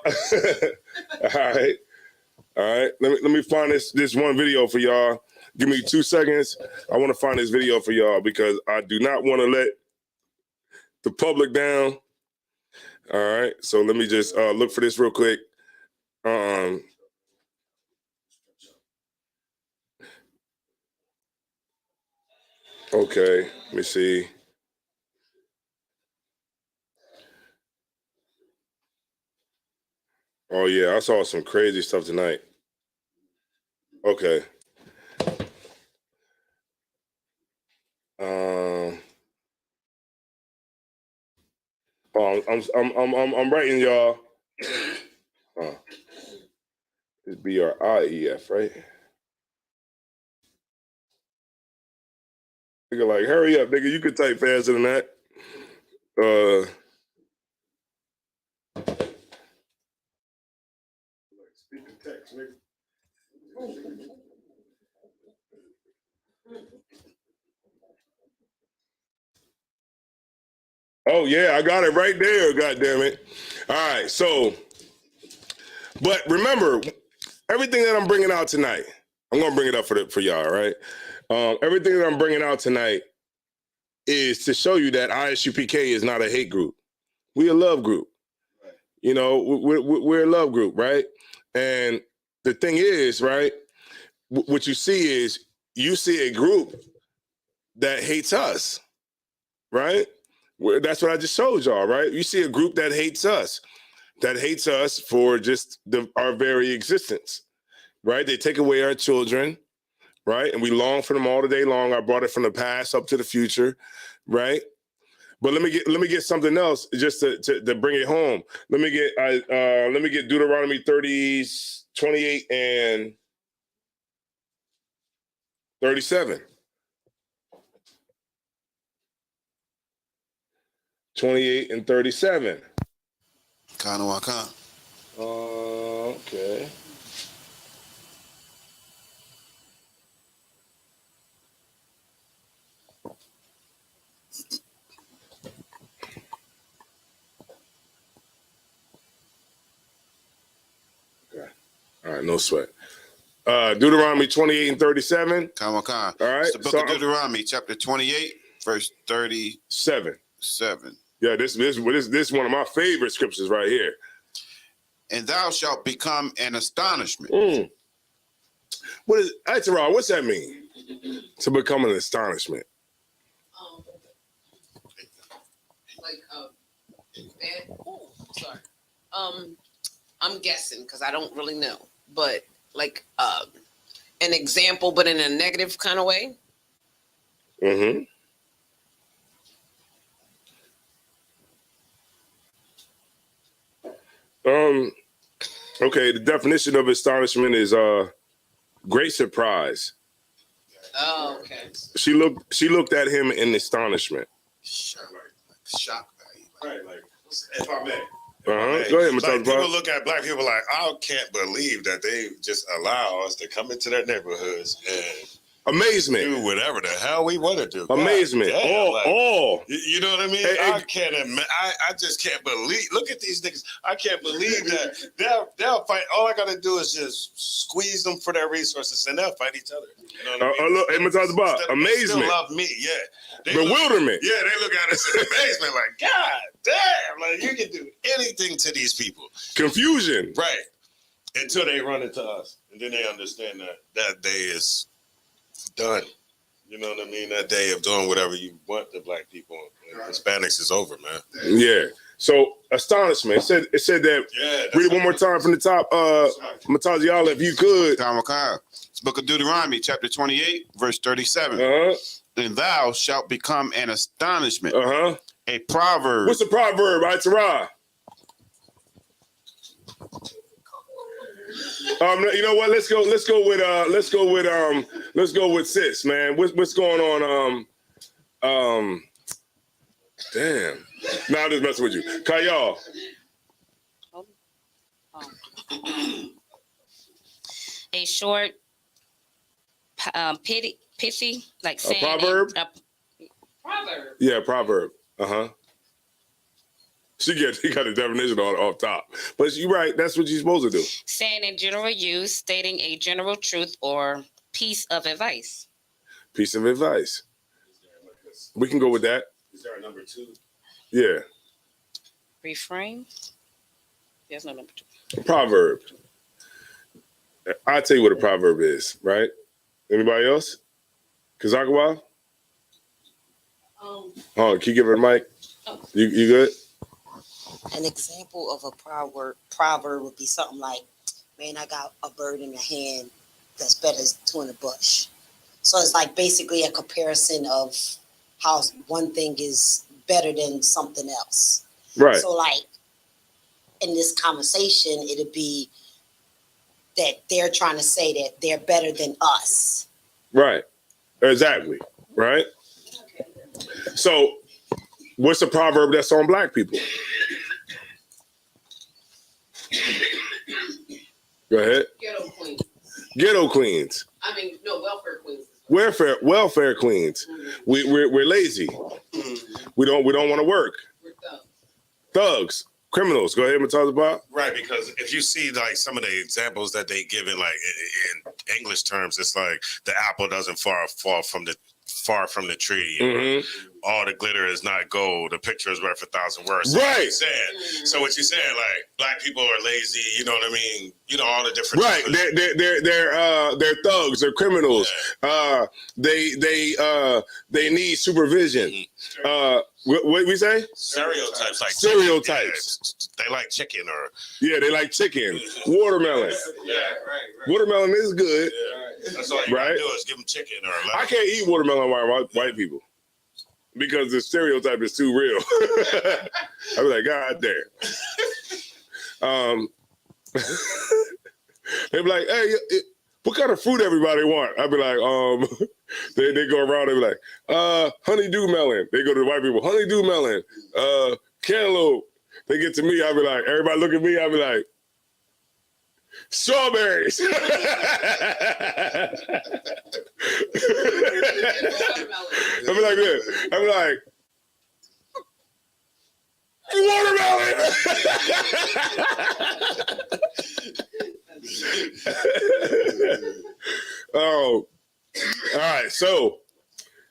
right. Let me find this one video for y'all. Give me 2 seconds. I want to find this video for y'all because I do not want to let the public down. All right. So let me just look for this real quick. Okay. Let me see. Oh, yeah. I saw some crazy stuff tonight. Okay. I'm writing, y'all. It's BRIEF, right? Nigga, like, hurry up, nigga. You can type faster than that. Speak the text, nigga. Oh yeah, I got it right there. God damn it! All right, so, but remember, everything that I'm bringing out tonight, I'm gonna bring it up for y'all, right? Everything that I'm bringing out tonight is to show you that I.S.U.P.K is not a hate group. We're a love group. Right. You know, we're a love group, right? And the thing is, right, what you see is you see a group that hates us, right? That's what I just showed y'all, right? You see a group that hates us for just our very existence, right? They take away our children, right? And we long for them all the day long. I brought it from the past up to the future, right? But let me get something else just to bring it home. Let me get Deuteronomy 30:28 and 37. 28 and 37. Kanawaka. Okay. All right, no sweat. Deuteronomy 28 and 37. Kanawaka. All right. It's the book of Deuteronomy, chapter 28, verse 37. Yeah, this is one of my favorite scriptures right here. And thou shalt become an astonishment. What is Atarah? What's that mean? To become an astonishment. I'm guessing because I don't really know, but like an example, but in a negative kind of way. Mm-hmm. Okay, the definition of astonishment is great surprise. Oh, okay. She looked at him in astonishment. Shock value. Right, like if I may. Go ahead, like people look at black people like, I can't believe that they just allow us to come into their neighborhoods and amazement, do whatever the hell we want to do. Amazement, you know what I mean? I can't. I just can't believe. Look at these niggas. I can't believe that they'll fight. All I gotta do is just squeeze them for their resources, and they'll fight each other. You know what I mean? Amazement. They still love me. Yeah. Bewilderment. They look at us in amazement, like, God damn, like you can do anything to these people. Confusion. Right. Until they run into us. And then they understand that day is done. You know what I mean? That day of doing whatever you want to black people and Hispanics is over, man. Yeah. So astonishment. It said that. Yeah, read it one more time from the top. Mataziala, if you could. It's the book of Deuteronomy, chapter 28, verse 37. And thou shalt become an astonishment. A proverb. What's the proverb, Atarah? You know what? Let's go with sis, man. What's going on? Damn. Nah, I'm just messing with you. Kayal. A short, pithy, like saying a proverb. Proverb. Yeah, proverb. She got a definition off top, but you're right. That's what you're supposed to do. Saying in general use, stating a general truth or piece of advice. Piece of advice. We can go with that. Is there a number 2? Yeah. Refrain. There's no number 2. A proverb. I'll tell you what a proverb is, right? Anybody else? Kazakawa? Can you give her a mic? You good? An example of a proverb would be something like, man, I got a bird in the hand that's better than 2 in the bush. So it's like basically a comparison of how one thing is better than something else. Right. So like, in this conversation, it'd be that they're trying to say that they're better than us. Right. Exactly. Right. So what's the proverb that's on black people? Go ahead. Ghetto queens. Ghetto queens. I mean, no, welfare queens. Welfare queens. We're lazy. We don't want to work. We're thugs. Thugs. Criminals. Go ahead and talk about. Right, because if you see like some of the examples that they give in like in English terms, it's like the apple doesn't fall from the tree. You know? All the glitter is not gold. The picture is worth 1,000 words. So right. What you're saying, like black people are lazy. You know what I mean? You know all the different. Right. They're thugs. They're criminals. Yeah. They need supervision. What we say? Stereotypes like stereotypes. Yeah, they like chicken or they like chicken. Watermelon. Yeah, right. Watermelon is good. Yeah. That's all you gotta do is give them chicken or. I can't eat watermelon white people because the stereotype is too real. I'd be like, God damn. They'd be like, hey, what kind of fruit everybody want? I'd be like, they go around, they be like, honeydew melon. They go to the white people, honeydew melon, cantaloupe. They get to me, I'd be like, everybody look at me, I'd be like, strawberries. I'd be like this. I'd be like, watermelon. Oh, all right. So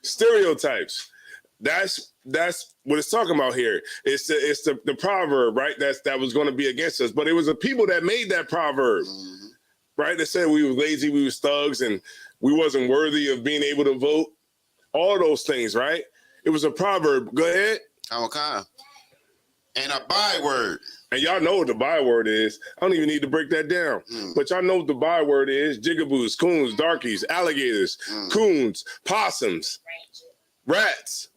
stereotypes. That's what it's talking about here. It's the proverb, right? That was going to be against us, but it was the people that made that proverb, right? That said we were lazy, we was thugs, and we wasn't worthy of being able to vote. All those things, right? It was a proverb. Go ahead. Okay. And a byword. And y'all know what the byword is. I don't even need to break that down. But y'all know what the byword is. Jigaboos, coons, darkies, alligators, coons, possums, rats.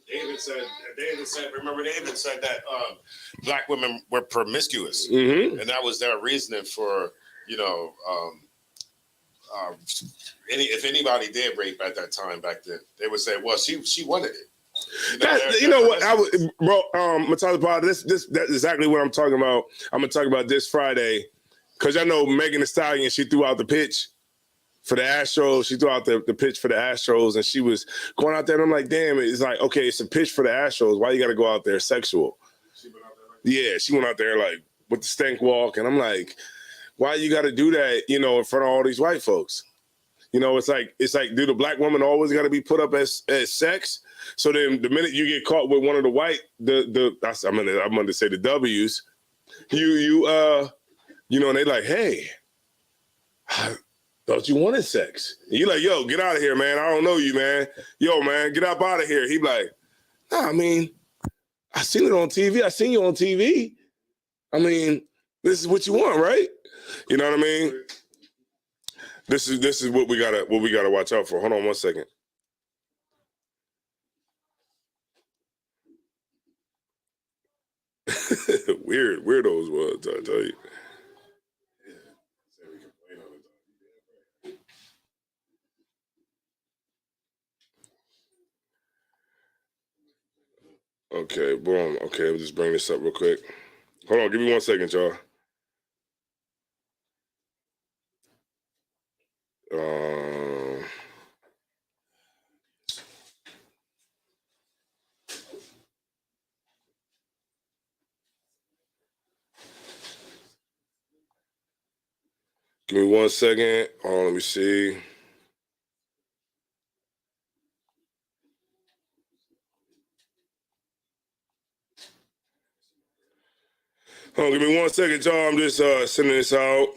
David said, remember David said that black women were promiscuous. Mm-hmm. And that was their reasoning for, if anybody did rape at that time back then, they would say, well, she wanted it. Matata Pod, that's exactly what I'm talking about. I'm gonna talk about this Friday, because I know Megan Thee Stallion, she threw out the pitch for the Astros. She threw out the pitch for the Astros, and she was going out there, and I'm like, damn, it's like, okay, it's a pitch for the Astros. Why you got to go out there sexual? Yeah, she went out there like with the stank walk, and I'm like, why you got to do that? In front of all these white folks. It's like, do the black woman always got to be put up as sex? So then the minute you get caught with one of the white, I'm gonna say the W's, and they like, hey, I thought you wanted sex. And you like, yo, get out of here, man. I don't know you, man. Yo, man, get up out of here. He like, nah, I mean, I seen it on TV. I seen you on TV. I mean, this is what you want, right? You know what I mean? This is what we gotta watch out for. Hold on one second. Weirdos was, I tell you. Okay, boom. Okay, we'll just bring this up real quick. Hold on, give me 1 second, y'all. Give me 1 second. Let me see. Give me 1 second, y'all. I'm just sending this out.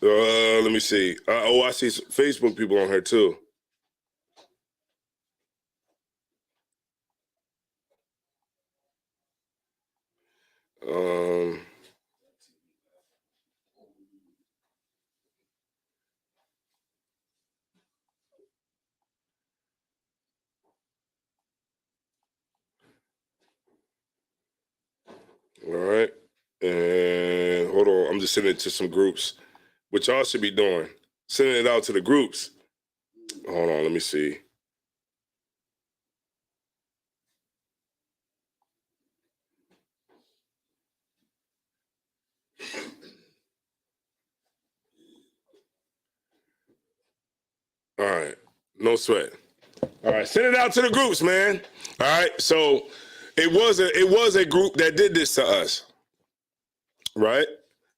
Let me see. I see some Facebook people on here too. All right. to send it to some groups, which y'all should be doing. Sending it out to the groups. Hold on, let me see. All right, no sweat. All right, send it out to the groups, man. All right, so it was a group that did this to us, right?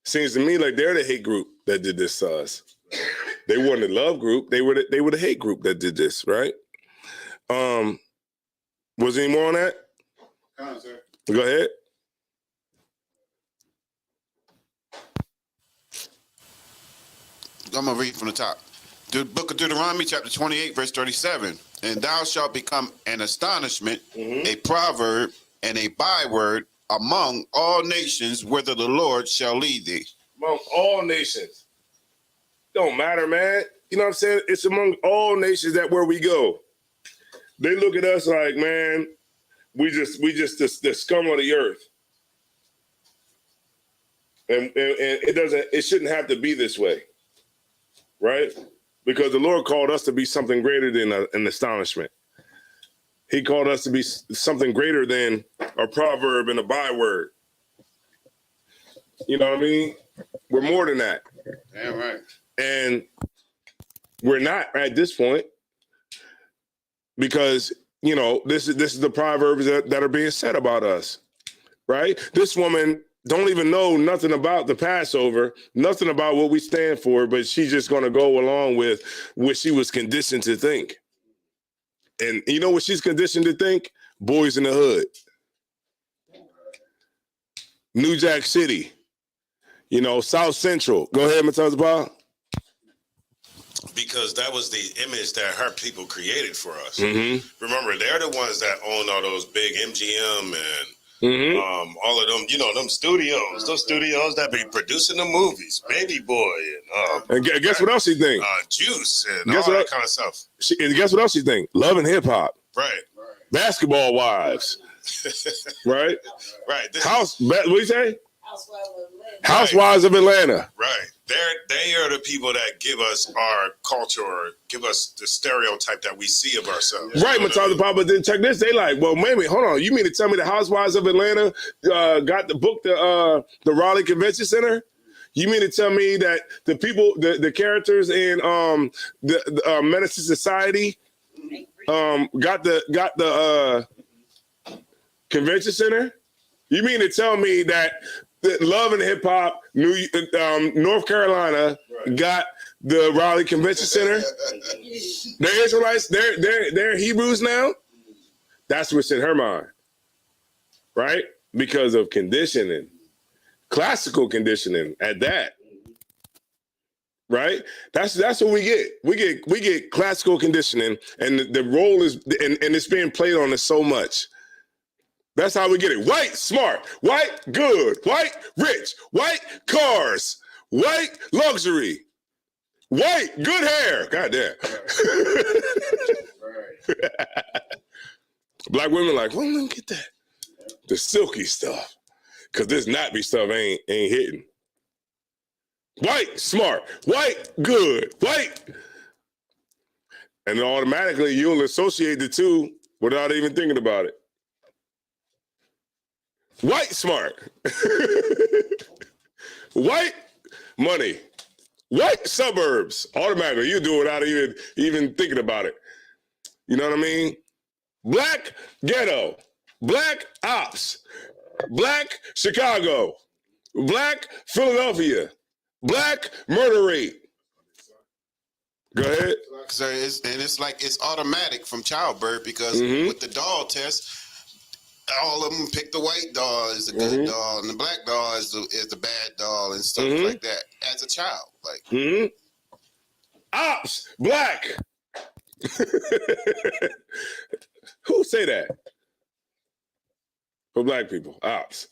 Seems to me like they're the hate group that did this to us. They weren't the love group. They were the hate group that did this, right? Was there any more on that? Go ahead. I'm going to read from the top. The book of Deuteronomy, chapter 28, verse 37. And thou shalt become an astonishment, a proverb, and a byword among all nations, whither the Lord shall lead thee. Among all nations. Don't matter, man. You know what I'm saying? It's among all nations that where we go. They look at us like, man, we just the scum of the earth. And it shouldn't have to be this way. Right? Because the Lord called us to be something greater than an astonishment. He called us to be something greater than a proverb and a byword. You know what I mean? We're more than that. Damn right. And we're not at this point because, you know, this is the proverbs that are being said about us, right? This woman don't even know nothing about the Passover, nothing about what we stand for, but she's just going to go along with what she was conditioned to think. And you know what she's conditioned to think? Boys in the hood. New Jack City. You know, South Central. Go ahead, Mataz Paul. Because that was the image that her people created for us. Mm-hmm. Remember, they're the ones that own all those big MGM and all of them, you know, them studios, those studios that be producing the movies, Baby Boy, and guess what else she think? Juice and all that kind of stuff. And guess what else she think? Love and hip hop. Right. Basketball wives. Right. Right. What do you say? Housewives of Atlanta. Right. They are the people that give us our culture, or give us the stereotype that we see of ourselves. Right, Matata Papa. Then check this. They like, well, maybe hold on. You mean to tell me the Housewives of Atlanta got the book, the Raleigh Convention Center? You mean to tell me that the people, the characters in the Menace to Society got the convention center? You mean to tell me that Love and Hip Hop, North Carolina, got the Raleigh Convention Center? They're Israelites. They're Hebrews now. That's what's in her mind, right? Because of conditioning, classical conditioning at that, right? That's what we get. We get classical conditioning, and the role is and it's being played on us so much. That's how we get it. White, smart. White, good. White, rich. White, cars. White, luxury. White, good hair. God damn. Black women like, well, let me get that. The silky stuff. Because this nappy stuff ain't hitting. White, smart. White, good. White. And then automatically you'll associate the two without even thinking about it. White smart. White money. White suburbs. Automatically. You do it without even thinking about it. You know what I mean? Black ghetto. Black ops. Black Chicago. Black Philadelphia. Black murder rate. Go ahead. So it's like it's automatic from childbirth because with the doll test, all of them pick the white doll as the good doll, and the black doll is the bad doll, and stuff like that. As a child, like ops, black. Who say that? For black people, ops.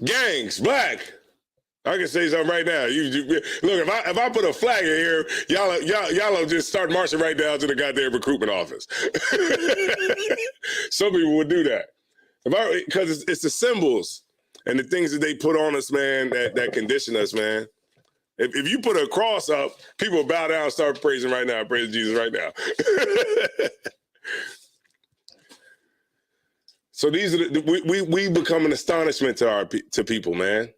Gangs, black. I can say something right now. Look, if I put a flag in here, y'all will just start marching right down to the goddamn recruitment office. Some people would do that. Because it's the symbols. and the things that they put on us, man, that condition us, man. If you put a cross up, people bow down and start praising right now. Praise Jesus right now. So these are we become an astonishment to people, man.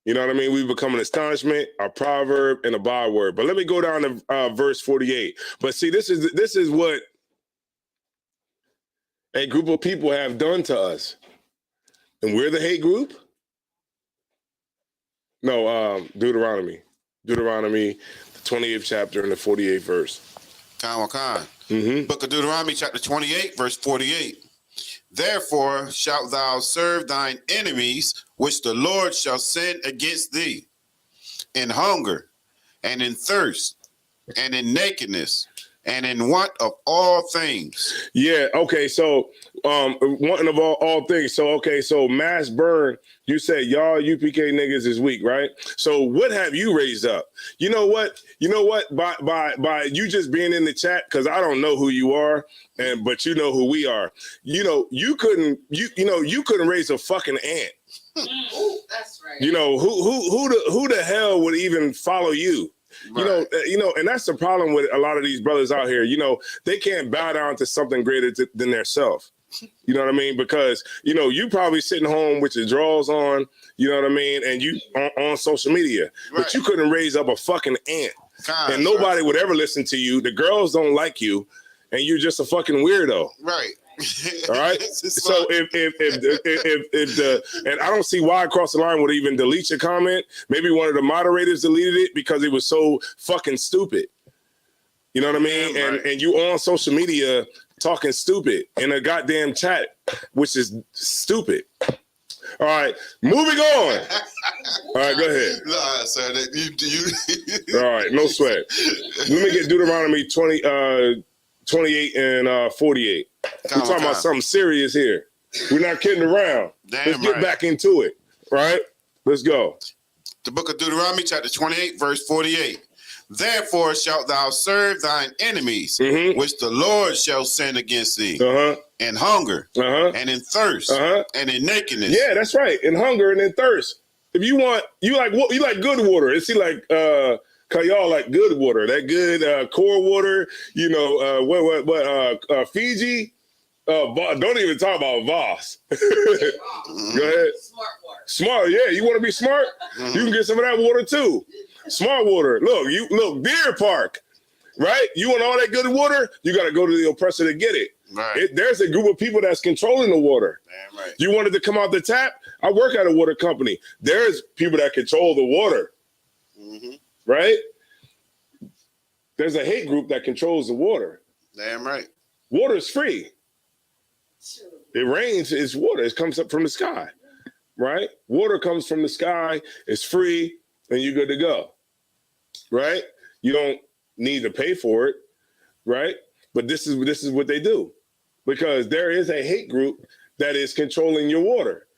You know what I mean? We become an astonishment, a proverb, and a byword. But let me go down to verse 48. But see, this is what a group of people have done to us. And we're the hate group? No, Deuteronomy. Deuteronomy, the 28th chapter and the 48th verse. Book of Deuteronomy, chapter 28, verse 48. Therefore shalt thou serve thine enemies, which the Lord shall send against thee, in hunger, and in thirst, and in nakedness, and in want of all things. Yeah, okay, so wanting of all things. So, okay, so mass burn, you said y'all UPK niggas is weak, right? So what have you raised up? You know what? By you just being in the chat, because I don't know who you are, but you know who we are. You couldn't raise a fucking ant. That's right. Who the hell would even follow you? Right. And that's the problem with a lot of these brothers out here. They can't bow down to something greater than their self. You know what I mean? Because, you probably sitting home with your drawers on, you know what I mean? And you on social media, right. But you couldn't raise up a fucking ant. And nobody would ever listen to you. The girls don't like you, and you're just a fucking weirdo. Right. All right. So if and I don't see why Across the Line would even delete your comment. Maybe one of the moderators deleted it because it was so fucking stupid. You know what I mean? Yeah, right. And you on social media talking stupid in a goddamn chat, which is stupid. All right, moving on. All right, go ahead. Nah, sir, All right, no sweat. Let me get Deuteronomy 28 and 48. We're talking about something serious here. We're not kidding around. Let's get back into it, right? Let's go. The book of Deuteronomy, chapter 28, verse 48. Therefore shalt thou serve thine enemies, which the Lord shall send against thee, in hunger, and in thirst, and in nakedness. Yeah, that's right. In hunger and in thirst. If you like good water. It's like cause y'all like good water, that good core water. Fiji. Don't even talk about Voss. Go ahead. Smart, yeah. You want to be smart? You can get some of that water too. Smart water. Look, Deer Park, right? You want all that good water? You got to go to the oppressor to get it. Right. There's a group of people that's controlling the water. Damn right. You wanted to come out the tap? I work at a water company. There's people that control the water, right? There's a hate group that controls the water. Damn right. Water is free. It rains, it's water. It comes up from the sky, right? Water comes from the sky. It's free, and you're good to go, right? You don't need to pay for it, right? But this is what they do, because there is a hate group that is controlling your water.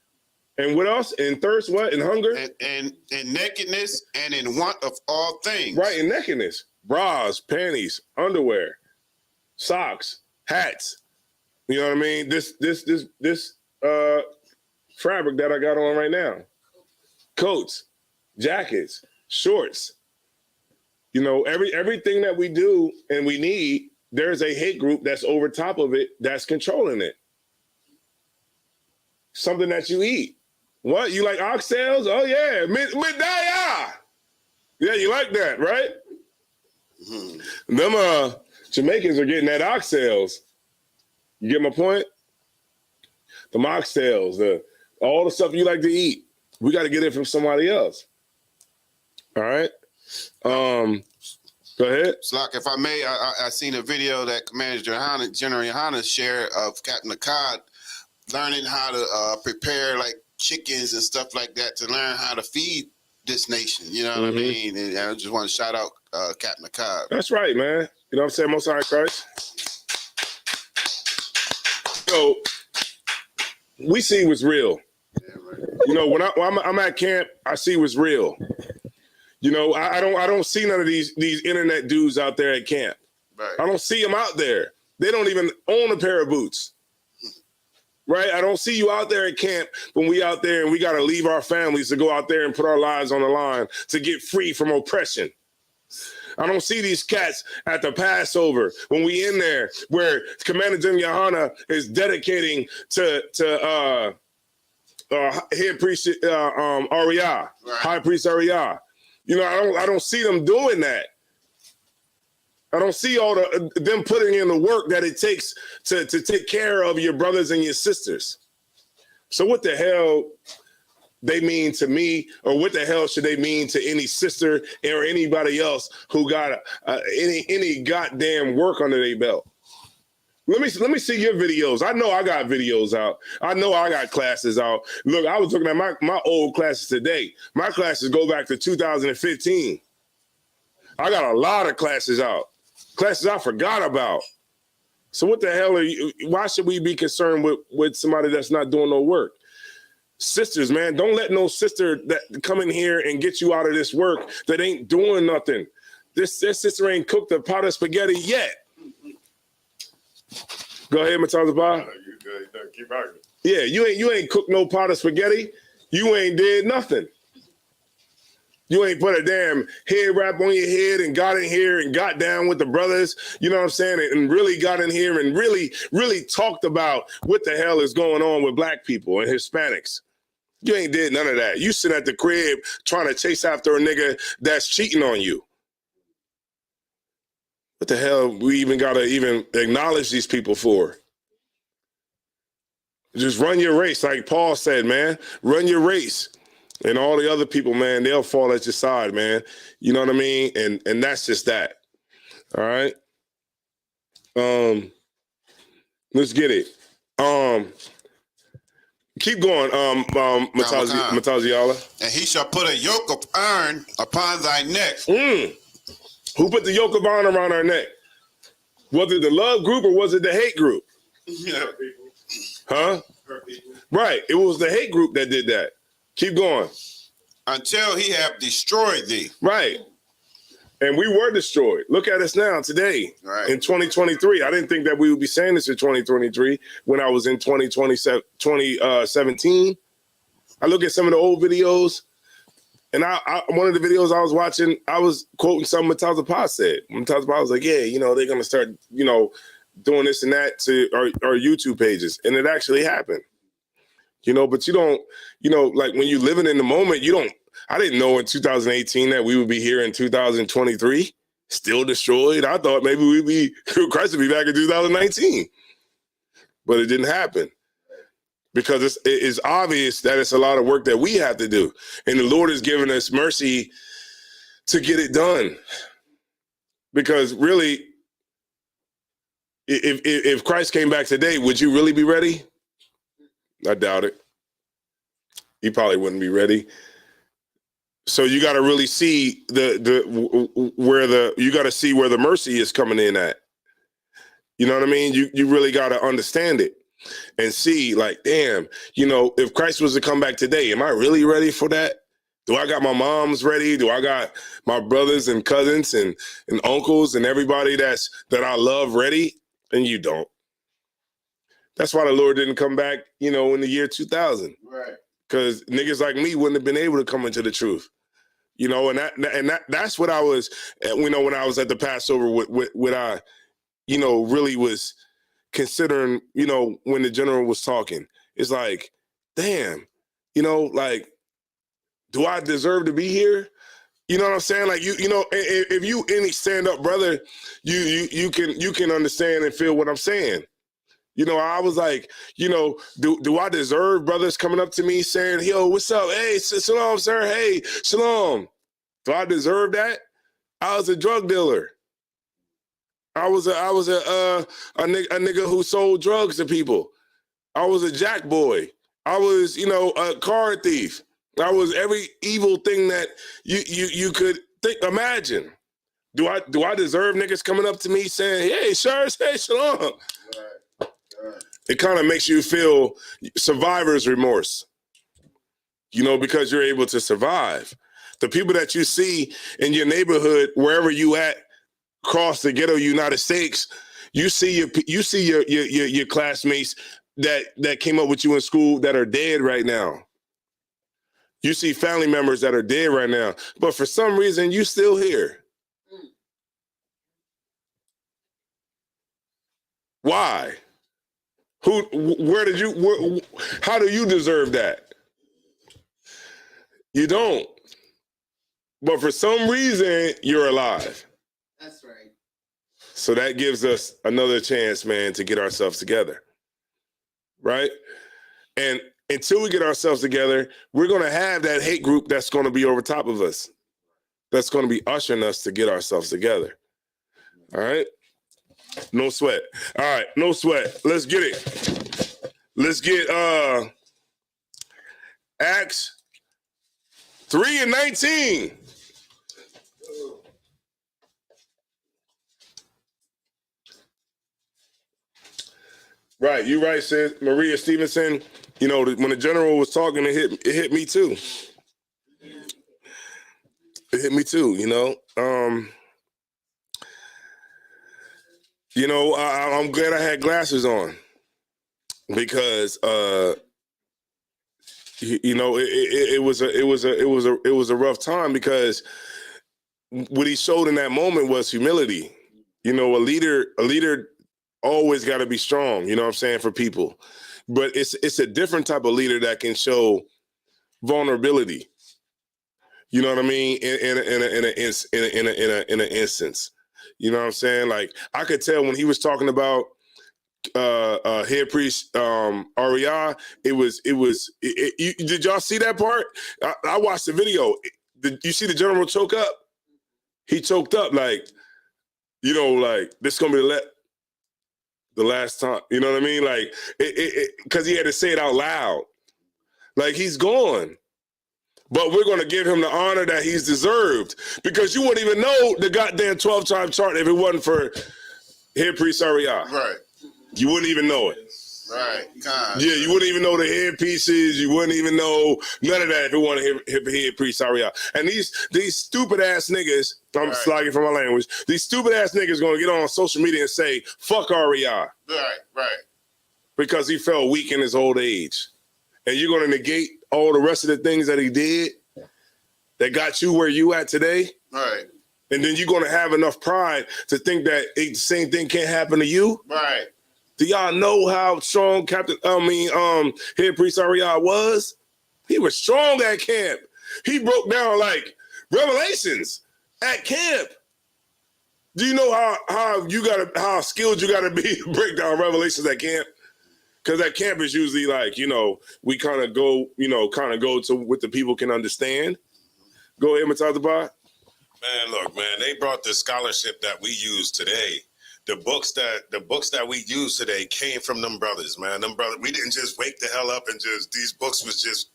And what else? In thirst, what? In hunger? And in nakedness and in want of all things. Right, in nakedness. Bras, panties, underwear, socks, hats. You know what I mean? This fabric that I got on right now. Coats, jackets, shorts. Everything that we do and we need, there's a hate group that's over top of it that's controlling it. Something that you eat. What? You like oxtails? Oh yeah, medaya. Yeah, you like that, right? Them Jamaicans are getting that oxtails. You get my point? The oxtails, all the stuff you like to eat. We got to get it from somebody else. All right. Go ahead. Slock, if I may, I seen a video that Commander General Yohana shared of Captain Akkad learning how to prepare like chickens and stuff like that to learn how to feed this nation. You know what I mean? And I just want to shout out Captain Akkad. That's right, man. You know what I'm saying? Most High Christ. So we see what's real. Yeah, right. When I'm at camp, I see what's real. I don't see none of these internet dudes out there at camp. Right. I don't see them out there. They don't even own a pair of boots. right? I don't see you out there at camp when we out there and we got to leave our families to go out there and put our lives on the line to get free from oppression. I don't see these cats at the Passover when we in there where Commander Jim Yohana is dedicating to head priest Ariah, High Priest Ariah. You know, I don't see them doing that. I don't see all them putting in the work that it takes to take care of your brothers and your sisters. So what the hell they mean to me, or what the hell should they mean to any sister or anybody else who got any goddamn work under their belt? Let me see your videos. I know I got videos out. I know I got classes out. Look, I was looking at my old classes today. My classes go back to 2015. I got a lot of classes out. Classes I forgot about. So what the hell are you? Why should we be concerned with somebody that's not doing no work? Sisters, man, don't let no sister that come in here and get you out of this work that ain't doing nothing. This sister ain't cooked a pot of spaghetti yet. Go ahead, Mataza Ba. Keep arguing. Yeah, you ain't cooked no pot of spaghetti. You ain't did nothing. You ain't put a damn head wrap on your head and got in here and got down with the brothers, you know what I'm saying, and really got in here and really, really talked about what the hell is going on with black people and Hispanics. You ain't did none of that. You sit at the crib trying to chase after a nigga that's cheating on you. What the hell we even gotta even acknowledge these people for? Just run your race, like Paul said, man. Run your race. And all the other people, man, they'll fall at your side, man. You know what I mean? And that's just that. All right. Let's get it. Keep going, Mataziala. And he shall put a yoke of iron upon thy neck. Who put the yoke of iron around our neck? Was it the love group or was it the hate group? Yeah. Huh? Right. It was the hate group that did that. Keep going. Until he have destroyed thee. Right. And we were destroyed. Look at us now today, in 2023. I didn't think that we would be saying this in 2023 when I was in 2017. I look at some of the old videos, and I one of the videos I was watching, I was quoting something Mataza Pa said. Mataza Pa was like, yeah, you know, they're going to start, you know, doing this and that to our YouTube pages. And it actually happened. You know, but you don't, you know, like when you're living in the moment, you don't, I didn't know in 2018 that we would be here in 2023, still destroyed. I thought maybe Christ would be back in 2019. But it didn't happen. Because it's obvious that it's a lot of work that we have to do. And the Lord has given us mercy to get it done. Because really, if Christ came back today, would you really be ready? I doubt it. You probably wouldn't be ready. So you got to really see where the mercy is coming in at. You know what I mean? You really got to understand it and see, like, damn, you know, if Christ was to come back today, am I really ready for that? Do I got my moms ready? Do I got my brothers and cousins and uncles and everybody that I love ready? And you don't. That's why the Lord didn't come back, you know, in the year 2000. Right. Because niggas like me wouldn't have been able to come into the truth. You know, and that's what I was, you know, when I was at the Passover, what I, you know, really was considering, you know, when the general was talking. It's like, damn, you know, like, do I deserve to be here? You know what I'm saying? Like, you know, if you any stand-up brother, you can understand and feel what I'm saying. You know, I was like, you know, do I deserve brothers coming up to me saying, yo, what's up? Hey, shalom, sir. Hey, shalom. Do I deserve that? I was a drug dealer. I was a nigga who sold drugs to people. I was a jack boy. I was, you know, a car thief. I was every evil thing that you could imagine. Do I deserve niggas coming up to me saying, hey, sir, hey, shalom? It kind of makes you feel survivor's remorse, you know, because you're able to survive. The people that you see in your neighborhood, wherever you at, across the ghetto United States, you see your classmates that came up with you in school that are dead right now. You see family members that are dead right now, but for some reason you still here. Why? Where did you, how do you deserve that? You don't. But for some reason, you're alive. That's right. So that gives us another chance, man, to get ourselves together. Right? And until we get ourselves together, we're going to have that hate group that's going to be over top of us. That's going to be ushering us to get ourselves together. All right? No sweat. All right, no sweat. Let's get it. Let's get Acts 3:19. Right, you right, sis. Maria Stevenson. You know, when the general was talking, it hit me too. It hit me too. You know. I'm glad I had glasses on because it was a rough time because what he showed in that moment was humility. You know, a leader always got to be strong, you know what I'm saying, for people. But it's a different type of leader that can show vulnerability. You know what I mean? In an instance. You know what I'm saying? Like I could tell when he was talking about head priest Ariah, did y'all see that part? I watched the video. Did you see the general choke up? He choked up like, you know, like this is gonna be the last time. You know what I mean? Like because he had to say it out loud. Like he's gone. But we're going to give him the honor that he's deserved because you wouldn't even know the goddamn 12-tribe chart if it wasn't for head priest Ariah. Right. You wouldn't even know it. Right. God. Yeah, you wouldn't even know the head pieces. You wouldn't even know none of that if it wasn't head priest Ariah. And these stupid ass niggas, I'm slogging for my language, these stupid ass niggas going to get on social media and say, fuck Ariah. Right. Because he fell weak in his old age. And you're going to negate all the rest of the things that he did that got you where you at today. Right. And then you're going to have enough pride to think that the same thing can't happen to you. Right. Do y'all know how strong head priest Ariah was? He was strong at camp. He broke down like revelations at camp. Do you know how skilled you gotta be to break down revelations at camp? Because at camp is usually like, you know, we kind of go to what the people can understand. Go ahead, Matazabah. Man, look, man, they brought the scholarship that we use today. The books that we use today came from them brothers, man. Them brothers, we didn't just wake the hell up and these books was just,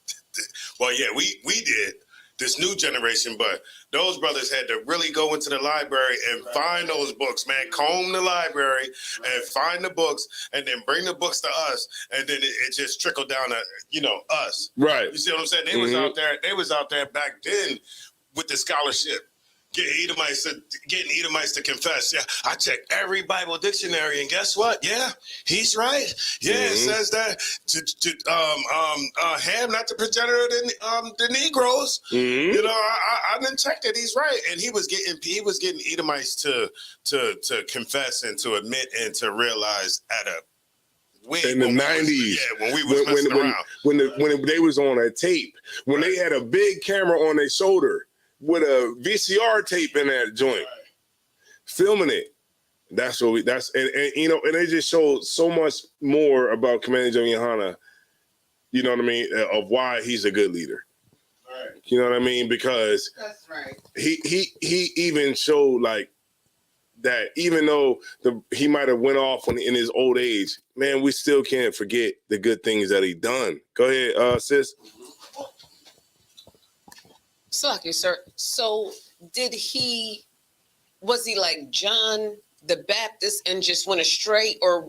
well, yeah, we did, this new generation, but those brothers had to really go into the library and find those books, man. Comb the library and find the books and then bring the books to us. And then it just trickled down to, you know, us. Right. You see what I'm saying? They was out there back then with the scholarship. Getting Edomites to confess. Yeah, I checked every Bible dictionary, and guess what? Yeah, he's right. Yeah, it says that Ham, not the progenitor of the Negroes. You know, I didn't check that he's right, and he was getting Edomites to confess and to admit and to realize at a in the 90s, when we was messing around, when they was on a tape, when they had a big camera on their shoulder with a VCR tape in that joint, filming it. That's what and you know, and they just showed so much more about Commander General Yohana, you know what I mean, of why he's a good leader. Right. You know what I mean? Because that's right. He even showed like that even though he might have went off in his old age, man, we still can't forget the good things that he done. Go ahead, sis. Suck you, sir. So was he like John the Baptist and just went astray, or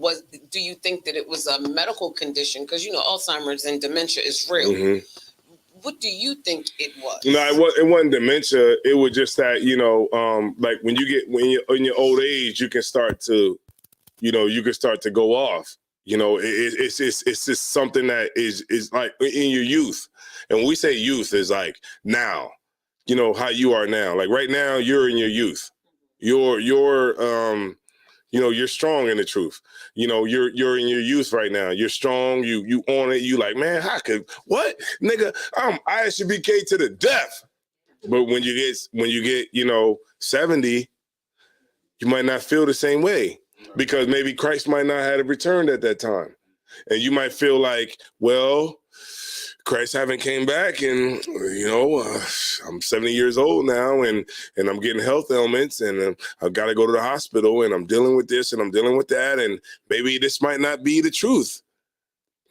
do you think that it was a medical condition? Because you know Alzheimer's and dementia is real. Mm-hmm. What do you think it was? No, it wasn't dementia. It was just that, you know, like when you're in your old age, you can start to go off. You know, it's just something that is like in your youth. And when we say youth, is like now, you know, how you are now. Like right now, you're in your youth. You're you know, you're strong in the truth. You know, you're in your youth right now. You're strong. You on it. You like, man, how could what nigga? I'm I.S.U.P.K to the death. But when you get, you know, 70, you might not feel the same way because maybe Christ might not have returned at that time, and you might feel like, well, Christ haven't came back, and you know, I'm 70 years old now, and I'm getting health ailments, and I've got to go to the hospital, and I'm dealing with this, and I'm dealing with that, and maybe this might not be the truth.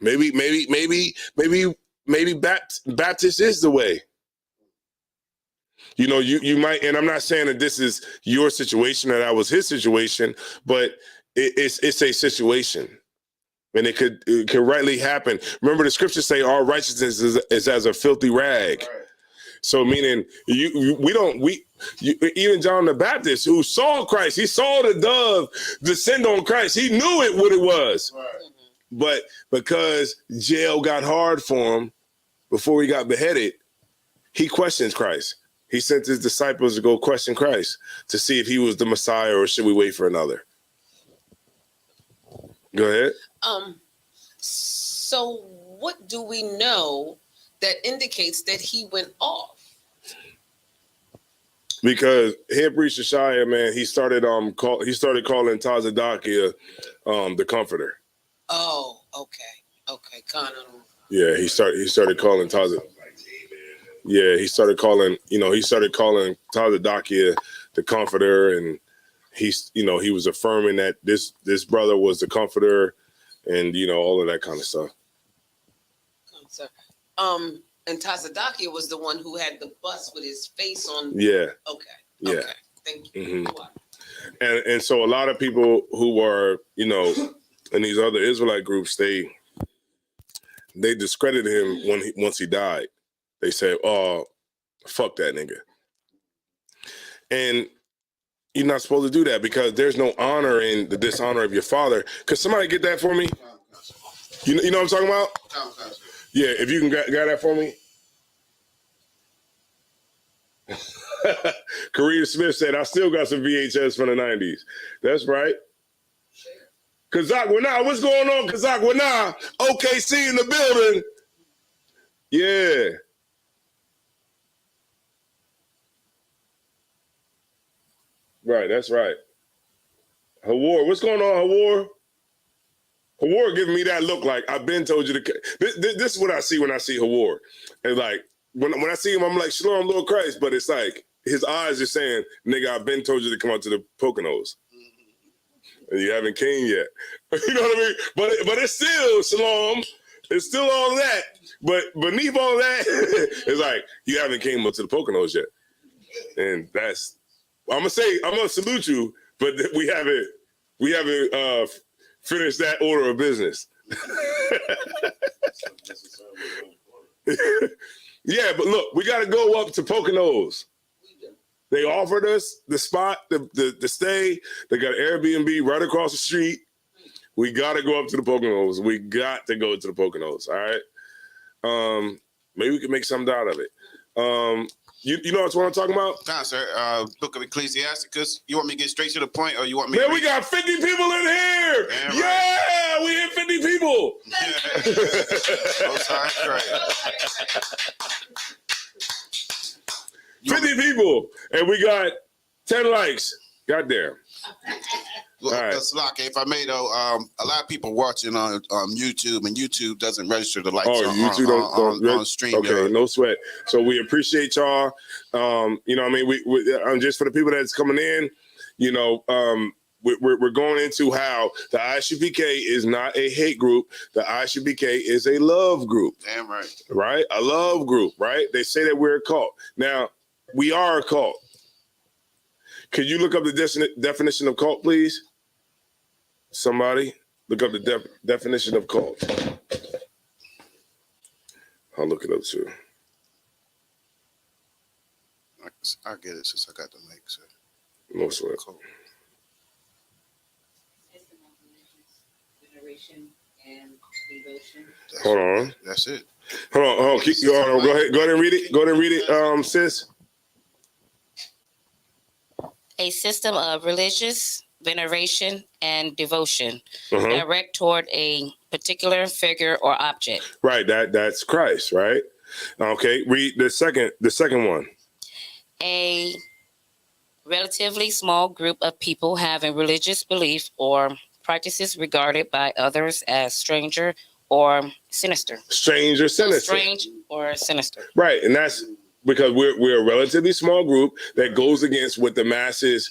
Maybe Baptist is the way. You know, you might, and I'm not saying that this is your situation or that was his situation, but it's a situation. And it could rightly happen. Remember, the scriptures say our righteousness is as a filthy rag. Right. So meaning even John the Baptist, who saw Christ, he saw the dove descend on Christ. He knew what it was. Right. But because jail got hard for him before he got beheaded, he questions Christ. He sent his disciples to go question Christ to see if he was the Messiah or should we wait for another. Go ahead. So what do we know that indicates that he went off? Because head preacher Shia, man, he started calling Tazadakia the Comforter. Oh, okay, kind of. Yeah, he started calling Tazadakia. Yeah, he started calling Tazadakia the Comforter, and he was affirming that this brother was the Comforter. And, you know, all of that kind of stuff. And Tazadakia was the one who had the bus with his face on. Yeah. Okay. Yeah. Okay. Thank you. Mm-hmm. And so a lot of people who are, you know, in these other Israelite groups, they discredited him once he died. They said, "Oh, fuck that nigga." And you're not supposed to do that because there's no honor in the dishonor of your father. Could somebody get that for me? You know what I'm talking about? Yeah, if you can grab that for me. Karina Smith said, I still got some VHS from the 90s. That's right. Kazak Wana, what's going on, Kazak Wana? OKC in the building. Yeah. Right, that's right. Hawar, what's going on, Hawar? Hawar giving me that look like I've been told you to. This is what I see when I see Hawar. And like when I see him, I'm like, Shalom, Lord Christ. But it's like his eyes are saying, nigga, I've been told you to come out to the Poconos. And you haven't came yet. You know what I mean? But it's still Shalom. It's still all that. But beneath all that, it's like you haven't came up to the Poconos yet. And that's I'm gonna salute you, but we haven't finished that order of business. Yeah, but look, we got to go up to Poconos. They offered us the spot, the stay. They got Airbnb right across the street. We got to go up to the Poconos. We got to go to the Poconos. All right. Maybe we can make something out of it. You know what I'm talking about? Nah, sir. Book of Ecclesiasticus. You want me to get straight to the point, or you want me? Man, we got 50 people in here. Damn yeah, right. We hit 50 people. Most high, right. 50 people, and we got 10 likes. Goddamn. Well, right. Slock, if I may though, a lot of people watching on YouTube, and YouTube doesn't register the likes on stream. Okay, no sweat. So we appreciate y'all. You know, what I mean, we just for the people that's coming in, you know, we're going into how the I.S.U.P.K is not a hate group. The I.S.U.P.K is a love group. Damn right. Right, a love group. Right. They say that we're a cult. Now we are a cult. Could you look up the definition of cult, please? Somebody look up the definition of cult. I'll look it up too. I get it since I got the mic, sir. No sweat. Generation Hold on. That's it. Hold on. Keep going. Go ahead and read it. Go ahead and read it, sis. A system of religious veneration and devotion direct toward a particular figure or object. Right. That's Christ, right? Okay. Read the second one. A relatively small group of people having religious belief or practices regarded by others as strange or sinister. Strange or sinister. Strange or sinister. Right. And that's because we're a relatively small group that goes against what the masses,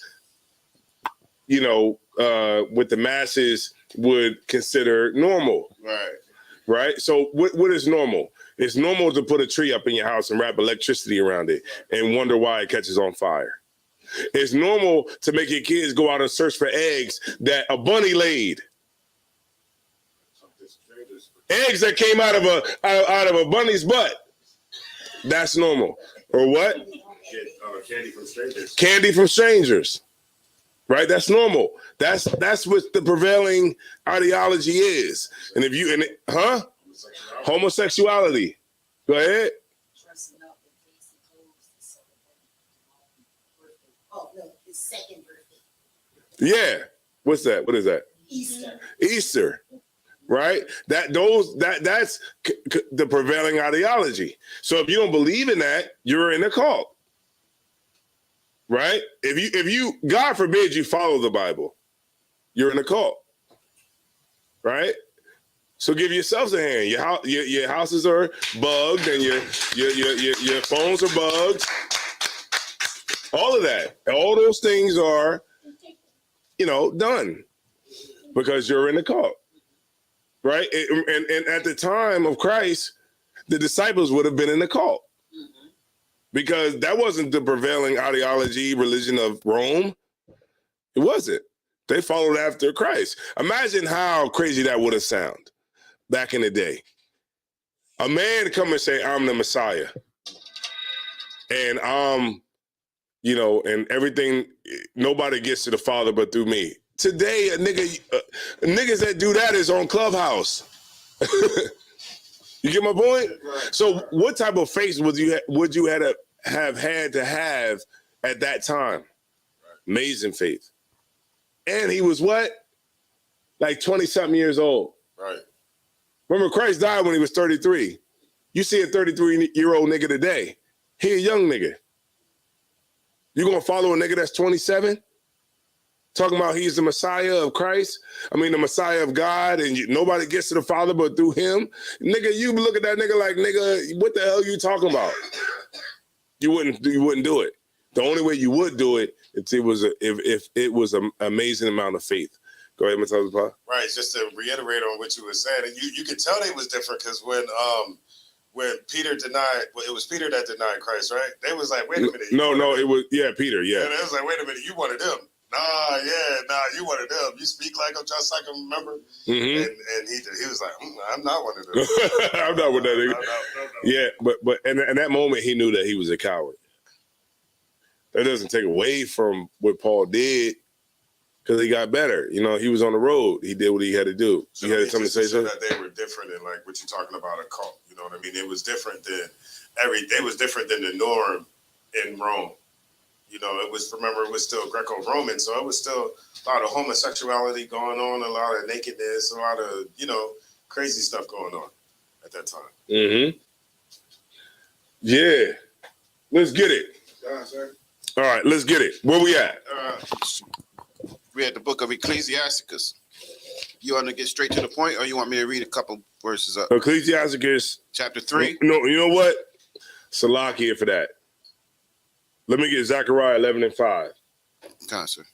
what the masses would consider normal. Right. Right. So what is normal? It's normal to put a tree up in your house and wrap electricity around it and wonder why it catches on fire. It's normal to make your kids go out and search for eggs that a bunny laid. Eggs that came out of a bunny's butt. That's normal. Or what? Candy from strangers. Candy from strangers. Right? That's normal. That's what the prevailing ideology is. And homosexuality. Go ahead. Oh no, his second birthday. Yeah. What's that? What is that? Easter. Right? That's the prevailing ideology. So if you don't believe in that, you're in a cult. Right? If you God forbid you follow the Bible, you're in a cult. Right? So give yourselves a hand. Your houses are bugged and your phones are bugged. All of that. All those things are, done because you're in a cult. Right? And at the time of Christ, the disciples would have been in a cult. Because that wasn't the prevailing religion of Rome. It wasn't. They followed after Christ. Imagine how crazy that would have sounded back in the day. A man come and say, I'm the Messiah. And and everything, nobody gets to the Father but through me. Today, niggas that do that is on Clubhouse. You get my point? Right. So what type of faith would you have had to have at that time? Right. Amazing faith. And he was what? Like 20-something years old. Right. Remember, Christ died when he was 33. You see a 33-year-old nigga today. He a young nigga. You gonna follow a nigga that's 27? Talking about he's the Messiah of Christ? I mean, the Messiah of God, and nobody gets to the Father but through him? Nigga, you look at that nigga like, nigga, what the hell you talking about? You wouldn't do it. The only way you would do it if it was an amazing amount of faith. Go ahead, Matthias. Right, just to reiterate on what you were saying, and you could tell they was different because when Peter denied, it was Peter that denied Christ, right? They was like, wait a minute. No, it was Peter, yeah. And it was like, wait a minute, you one of them. You one of them. You speak like them just so I can remember. Mm-hmm. And he was like, I'm not one of them. I'm not one of that nigga. No. Yeah, but in that moment he knew that he was a coward. That doesn't take away from what Paul did, because he got better. He was on the road. He did what he had to do. So he had something to say. So that they were different in like what you're talking about, a cult. You know what I mean? It was different than the norm in Rome. It was still Greco-Roman, so it was still a lot of homosexuality going on, a lot of nakedness, a lot of, crazy stuff going on at that time. Mm-hmm. Yeah. Let's get it. All right, let's get it. Where we at? We had the book of Ecclesiasticus. You want to get straight to the point, or you want me to read a couple verses up? Ecclesiasticus. Chapter 3? No, you know what? Salak here for that. Let me get Zechariah 11:5. Okay, sir.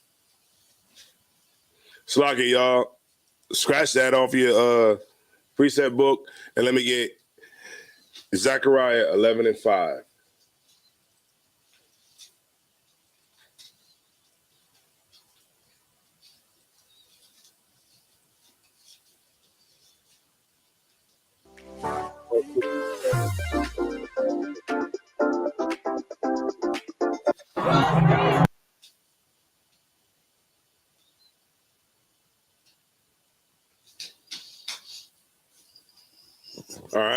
Salaki, y'all. Scratch that off your precept book, and let me get Zechariah 11:5.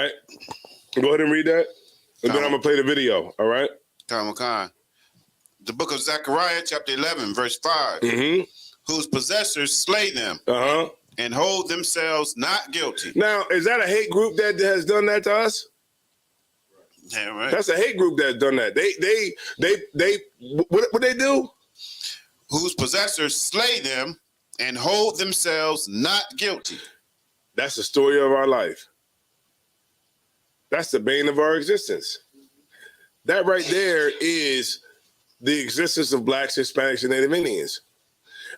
right? Go ahead and read that. And then I'm going to play the video. All right? Khan. The book of Zechariah, chapter 11, verse 5. Whose possessors slay them and hold themselves not guilty. Now, is that a hate group that has done that to us? Yeah, right. That's a hate group that's done that. What they do? Whose possessors slay them and hold themselves not guilty. That's the story of our life. That's the bane of our existence. That right there is the existence of Blacks, Hispanics, and Native Indians.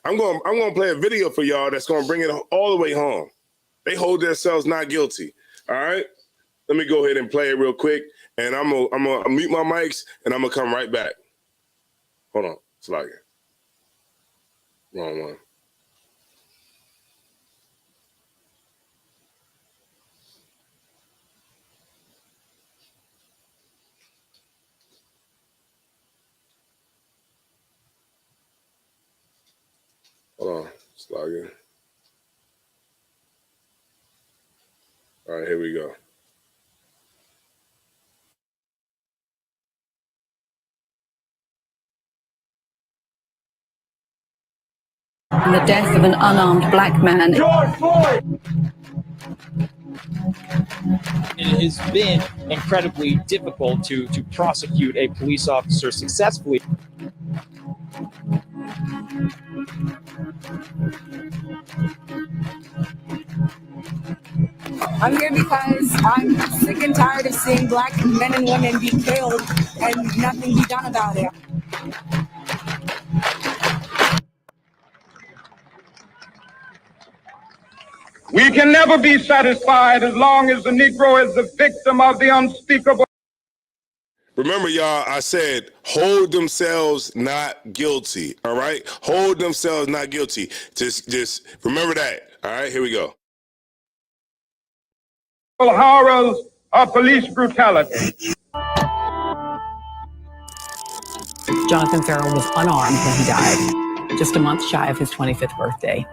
I'm going to play a video for y'all that's going to bring it all the way home. They hold themselves not guilty. All right? Let me go ahead and play it real quick, and I'm gonna mute my mics, and I'm gonna come right back. Hold on, it's like it. Wrong one. Hold on, it's like it. All right, here we go. And the death of an unarmed black man. George Floyd! It has been incredibly difficult to prosecute a police officer successfully. I'm here because I'm sick and tired of seeing black men and women be killed and nothing be done about it. We can never be satisfied as long as the Negro is the victim of the unspeakable. Remember, y'all, I said, hold themselves not guilty, all right? Hold themselves not guilty. Just remember that, all right? Here we go. Horrors of police brutality. Jonathan Farrell was unarmed when he died, just a month shy of his 25th birthday.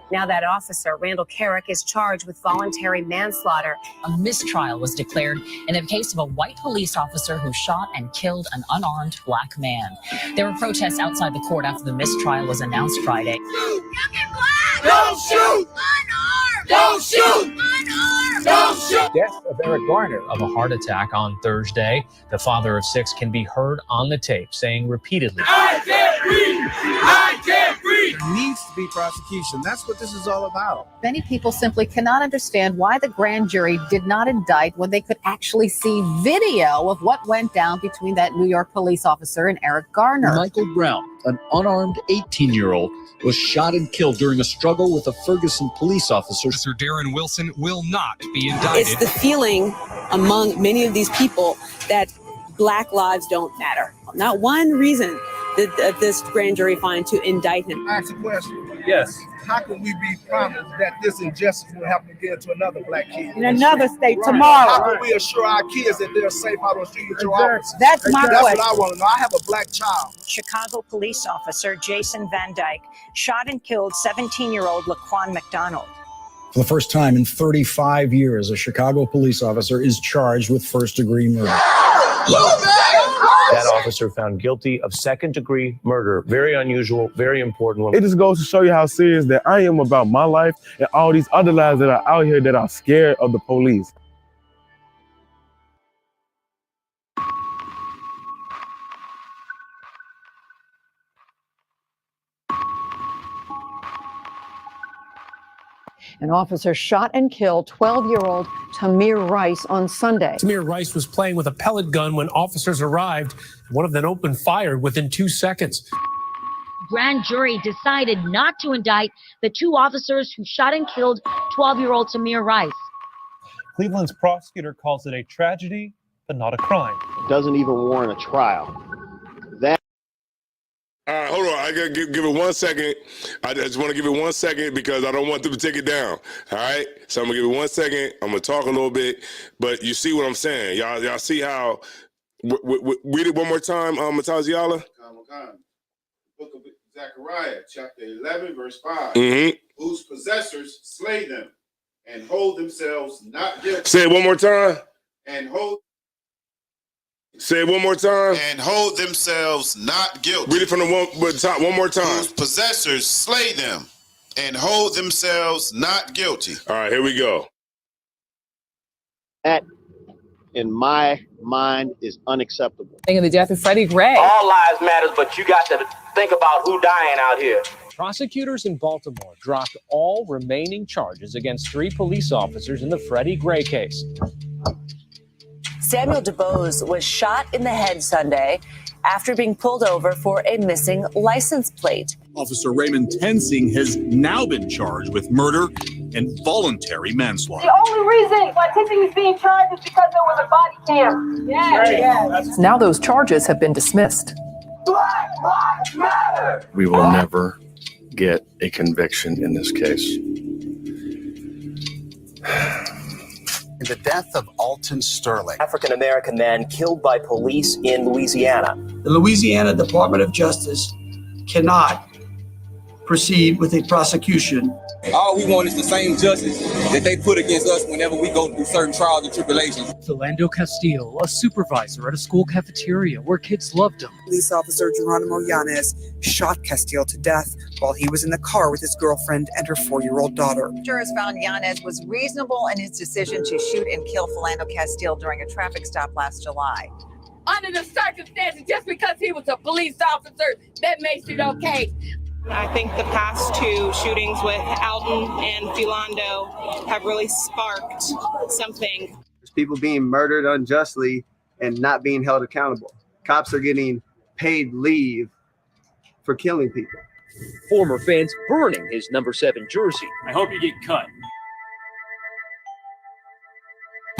Now that officer, Randall Carrick, is charged with voluntary manslaughter. A mistrial was declared in the case of a white police officer who shot and killed an unarmed black man. There were protests outside the court after the mistrial was announced Friday. Shoot! Don't shoot! Unarmed! Don't shoot! Unarmed! Don't shoot! Death of Eric Garner of a heart attack on Thursday. The father of 6 can be heard on the tape saying repeatedly, I can't breathe! I can't breathe! There needs to be prosecution. That's what this is all about. Many people simply cannot understand why the grand jury did not indict when they could actually see video of what went down between that New York police officer and Eric Garner. Michael Brown, an unarmed 18-year-old, was shot and killed during a struggle with a Ferguson police officer. Officer Darren Wilson will not be indicted. It's the feeling among many of these people that black lives don't matter. Not one reason did this grand jury find to indict him. I ask a question. Yes. How can we be promised that this injustice will happen again to another black kid? In another state tomorrow. How can we assure our kids that they're safe out on the street with your officers? That's my That's question. what I want to know. I have a black child. Chicago police officer Jason Van Dyke shot and killed 17-year-old Laquan McDonald. For the first time in 35 years, a Chicago police officer is charged with first-degree murder. that officer found guilty of second-degree murder. Very unusual, very important. It just goes to show you how serious that I am about my life and all these other lives that are out here that are scared of the police. An officer shot and killed 12-year-old Tamir Rice on Sunday. Tamir Rice was playing with a pellet gun when officers arrived. One of them opened fire within 2 seconds. Grand jury decided not to indict the 2 officers who shot and killed 12-year-old Tamir Rice. Cleveland's prosecutor calls it a tragedy, but not a crime. It doesn't even warrant a trial. All right, hold on. I gotta give it 1 second. I just want to give it 1 second because I don't want them to take it down. All right, so I'm gonna give it 1 second. I'm gonna talk a little bit, but you see what I'm saying? Y'all see how? Read it one more time, Mataziala. Book of Zechariah, chapter 11, verse 5. Mm-hmm. Whose possessors slay them and hold themselves not guilty. Say it one more time. And hold. Say it one more time. And hold themselves not guilty. Read it from the top one more time. Whose possessors slay them and hold themselves not guilty. All right, here we go. That, in my mind, is unacceptable. Thinking the death of Freddie Gray. All lives matters, but you got to think about who dying out here. Prosecutors in Baltimore dropped all remaining charges against 3 police officers in the Freddie Gray case. Samuel DuBose was shot in the head Sunday after being pulled over for a missing license plate. Officer Raymond Tensing has now been charged with murder and voluntary manslaughter. The only reason why Tensing is being charged is because there was a body cam. Yes. Now those charges have been dismissed. Black Lives Matter. We will never get a conviction in this case. The death of Alton Sterling, African-American man killed by police in Louisiana. The Louisiana Department of Justice cannot proceed with a prosecution. All we want is the same justice that they put against us whenever we go through certain trials and tribulations. Philando Castile, a supervisor at a school cafeteria where kids loved him. Police officer Geronimo Yanez shot Castile to death while he was in the car with his girlfriend and her 4-year-old daughter. Jurors found Yanez was reasonable in his decision to shoot and kill Philando Castile during a traffic stop last July. Under the circumstances, just because he was a police officer, that makes it okay. I think the past 2 shootings with Alton and Philando have really sparked something. There's people being murdered unjustly and not being held accountable. Cops are getting paid leave for killing people. Former fans burning his number 7 jersey. I hope you get cut.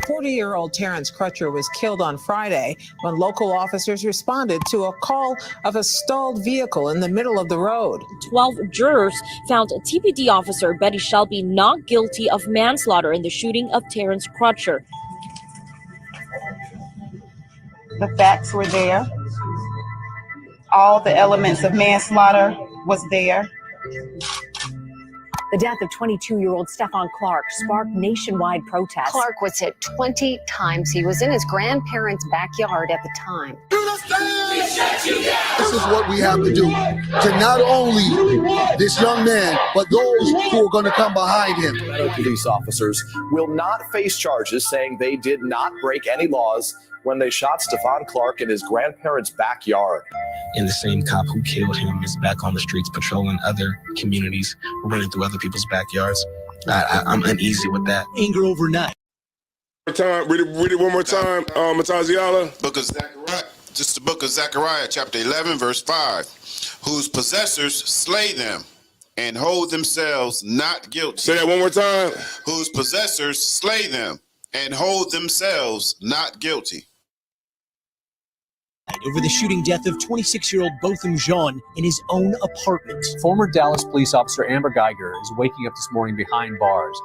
40-year-old Terrence Crutcher was killed on Friday when local officers responded to a call of a stalled vehicle in the middle of the road. 12 jurors found TPD officer Betty Shelby not guilty of manslaughter in the shooting of Terrence Crutcher. The facts were there. All the elements of manslaughter was there. The death of 22-year-old Stephon Clark sparked nationwide protests. Clark was hit 20 times. He was in his grandparents' backyard at the time. This is what we have to do to not only this young man, but those who are going to come behind him. Police officers will not face charges saying they did not break any laws when they shot Stephon Clark in his grandparents' backyard. And the same cop who killed him is back on the streets patrolling other communities, running through other people's backyards. I'm uneasy with that. Anger overnight. Read it one more time, Mataziala. Book of Zechariah, just the book of Zechariah, chapter 11, verse 5. Whose possessors slay them and hold themselves not guilty. Say that one more time. Whose possessors slay them and hold themselves not guilty. Over the shooting death of 26-year-old Botham Jean in his own apartment. Former Dallas police officer Amber Geiger is waking up this morning behind bars.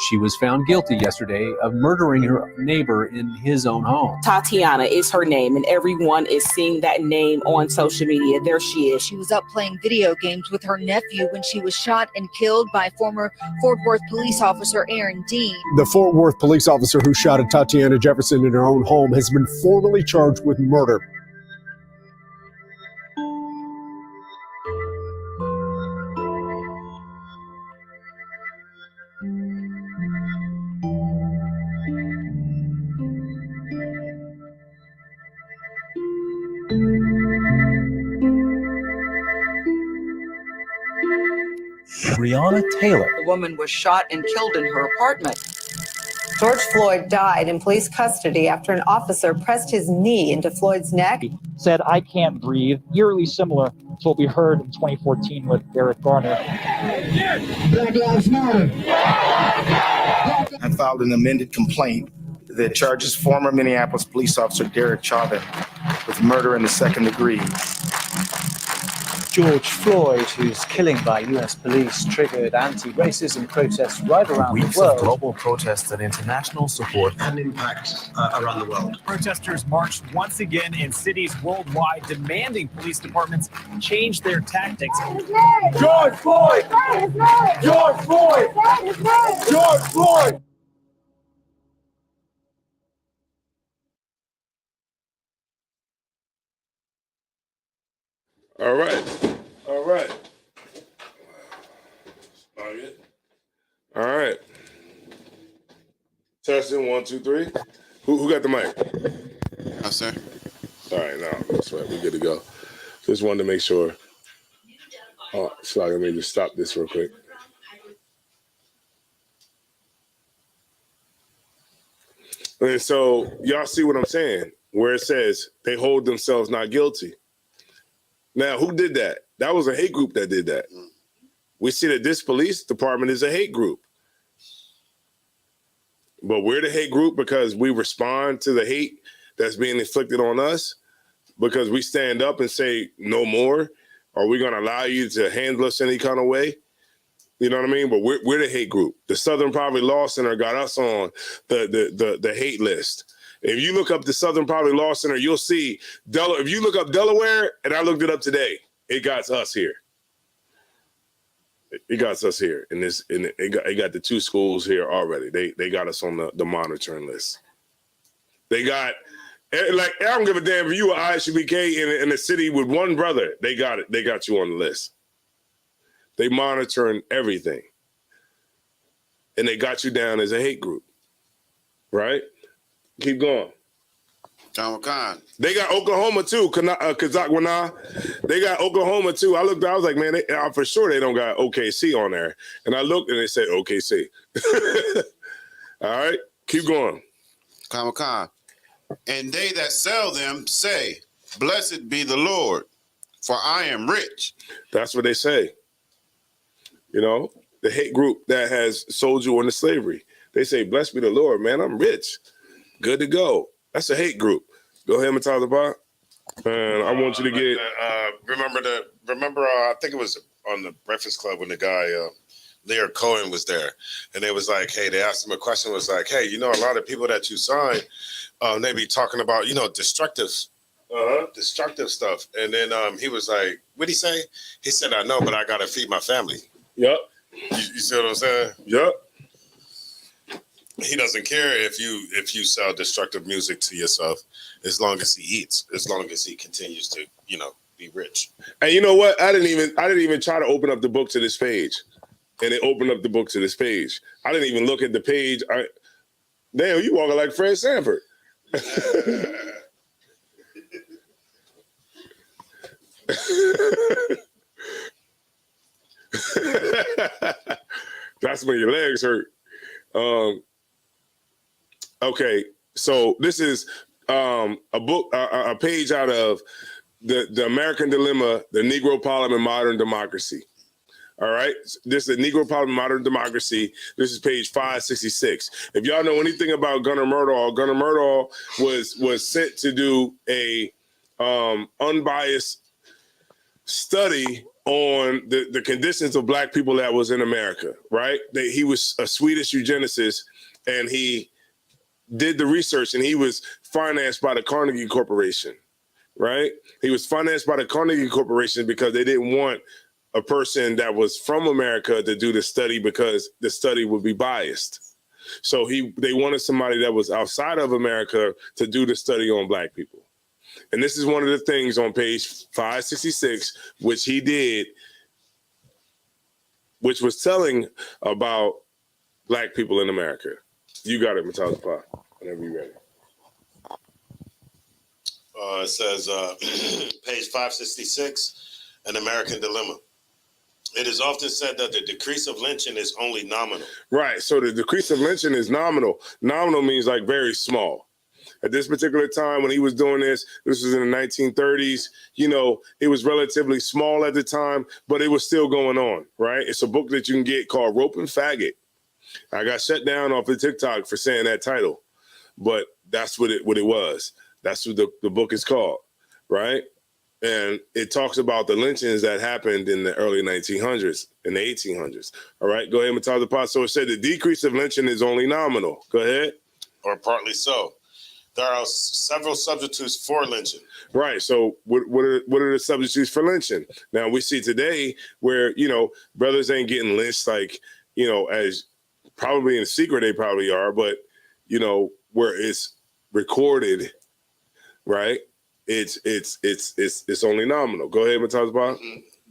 She was found guilty yesterday of murdering her neighbor in his own home. Tatiana is her name, and everyone is seeing that name on social media. There she is. She was up playing video games with her nephew when she was shot and killed by former Fort Worth police officer Aaron Dean. The Fort Worth police officer who shot at Tatiana Jefferson in her own home has been formally charged with murder. Breonna Taylor. The woman was shot and killed in her apartment. George Floyd died in police custody after an officer pressed his knee into Floyd's neck. Said, "I can't breathe," eerily similar to what we heard in 2014 with Eric Garner. Black Lives Matter. I filed an amended complaint that charges former Minneapolis police officer Derek Chauvin with murder in the second degree. George Floyd, whose killing by US police triggered anti-racism protests right around the Weeks world. of global protests and international support had an impact around the world. Protesters marched once again in cities worldwide, demanding police departments change their tactics. George Floyd! George Floyd! George Floyd! All right. All right. All right. Testing 1, 2, 3. Who got the mic? Yes, sir. All right, no, that's right. We're good to go. Just wanted to make sure. Oh, sorry, let me just stop this real quick. And so y'all see what I'm saying, where it says they hold themselves not guilty. Now, who did that? That was a hate group that did that. We see that this police department is a hate group. But we're the hate group because we respond to the hate that's being inflicted on us, because we stand up and say no more. Are we going to allow you to handle us any kind of way? You know what I mean? But we're the hate group. The Southern Poverty Law Center got us on the hate list. If you look up the Southern Poverty Law Center, you'll see if you look up Delaware, and I looked it up today, it got us here. It got us here, and it got the 2 schools here already. They got us on the monitoring list. They got, like, I don't give a damn if you were I.S.U.P.K in a city with one brother. They got it. They got you on the list. They monitoring everything, and they got you down as a hate group, right? Keep going. They got Oklahoma too, Kazakwana. They got Oklahoma too. I looked, I was like, man, for sure they don't got OKC on there. And I looked and they said OKC. All right, keep going. And they that sell them say, blessed be the Lord, for I am rich. That's what they say. You know, the hate group that has sold you into slavery. They say, blessed be the Lord, man, I'm rich. Good to go. That's a hate group. Go ahead, Matazaba. And I want you to get. Remember, I think it was on the Breakfast Club when the guy, Lear Cohen, was there. And they was like, hey, they asked him a question, was like, hey, you know, a lot of people that you sign, they be talking about, you know, destructive stuff. And then he was like, what'd he say? He said, I know, but I got to feed my family. Yep. You see what I'm saying? Yep. He doesn't care if you sell destructive music to yourself, as long as he eats, as long as he continues to, you know, be rich. And you know what? I didn't even try to open up the book to this page, and it opened up the book to this page. I didn't even look at the page. Damn, you walking like Fred Sanford. That's when your legs hurt. Okay, so this is a book, a page out of the American Dilemma, the Negro Problem in Modern Democracy. All right, this is the Negro Problem in Modern Democracy. This is page 566. If y'all know anything about Gunnar Myrdal was sent to do a unbiased study on the conditions of Black people that was in America, right? He was a Swedish eugenicist, and he did the research, and he was financed by the Carnegie Corporation, right? He was financed by the Carnegie Corporation because they didn't want a person that was from America to do the study because the study would be biased. So they wanted somebody that was outside of America to do the study on Black people. And this is one of the things on page 566, which he did, which was telling about Black people in America. You got it, Matazapa, whenever you're ready. It says, page 566, An American Dilemma. It is often said that the decrease of lynching is only nominal. Right, so the decrease of lynching is nominal. Nominal means like very small. At this particular time when he was doing this was in the 1930s, you know, it was relatively small at the time, but it was still going on, right? It's a book that you can get called Rope and Faggot. I got shut down off of TikTok for saying that title, but that's what it was. That's what the book is called, right? And it talks about the lynchings that happened in the early 1900s, in the 1800s. All right, go ahead, Mataz Pot. So it said the decrease of lynching is only nominal. Go ahead. Or partly so. There are several substitutes for lynching. Right. So what are the substitutes for lynching? Now we see today where, brothers ain't getting lynched like, as probably in secret they probably are, but, where it's recorded, right? It's only nominal. Go ahead, Mataz Bob.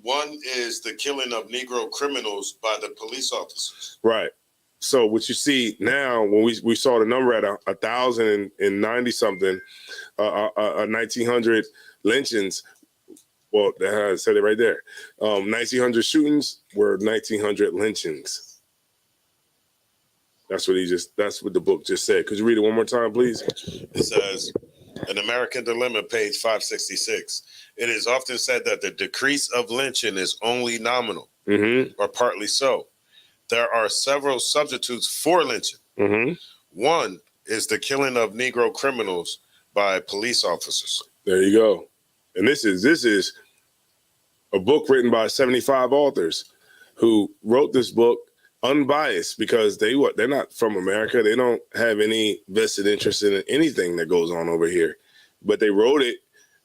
One is the killing of Negro criminals by the police officers. Right. So what you see now, when we saw the number at 1,090 something, 1,900 lynchings. Well, I said it right there. 1,900 shootings were 1,900 lynchings. That's what the book just said. Could you read it one more time, please? It says, in American Dilemma, page 566, it is often said that the decrease of lynching is only nominal, or partly so. There are several substitutes for lynching. One is the killing of Negro criminals by police officers. There you go. And this is a book written by 75 authors who wrote this book unbiased because they're not from America. They don't have any vested interest in anything that goes on over here. But they wrote it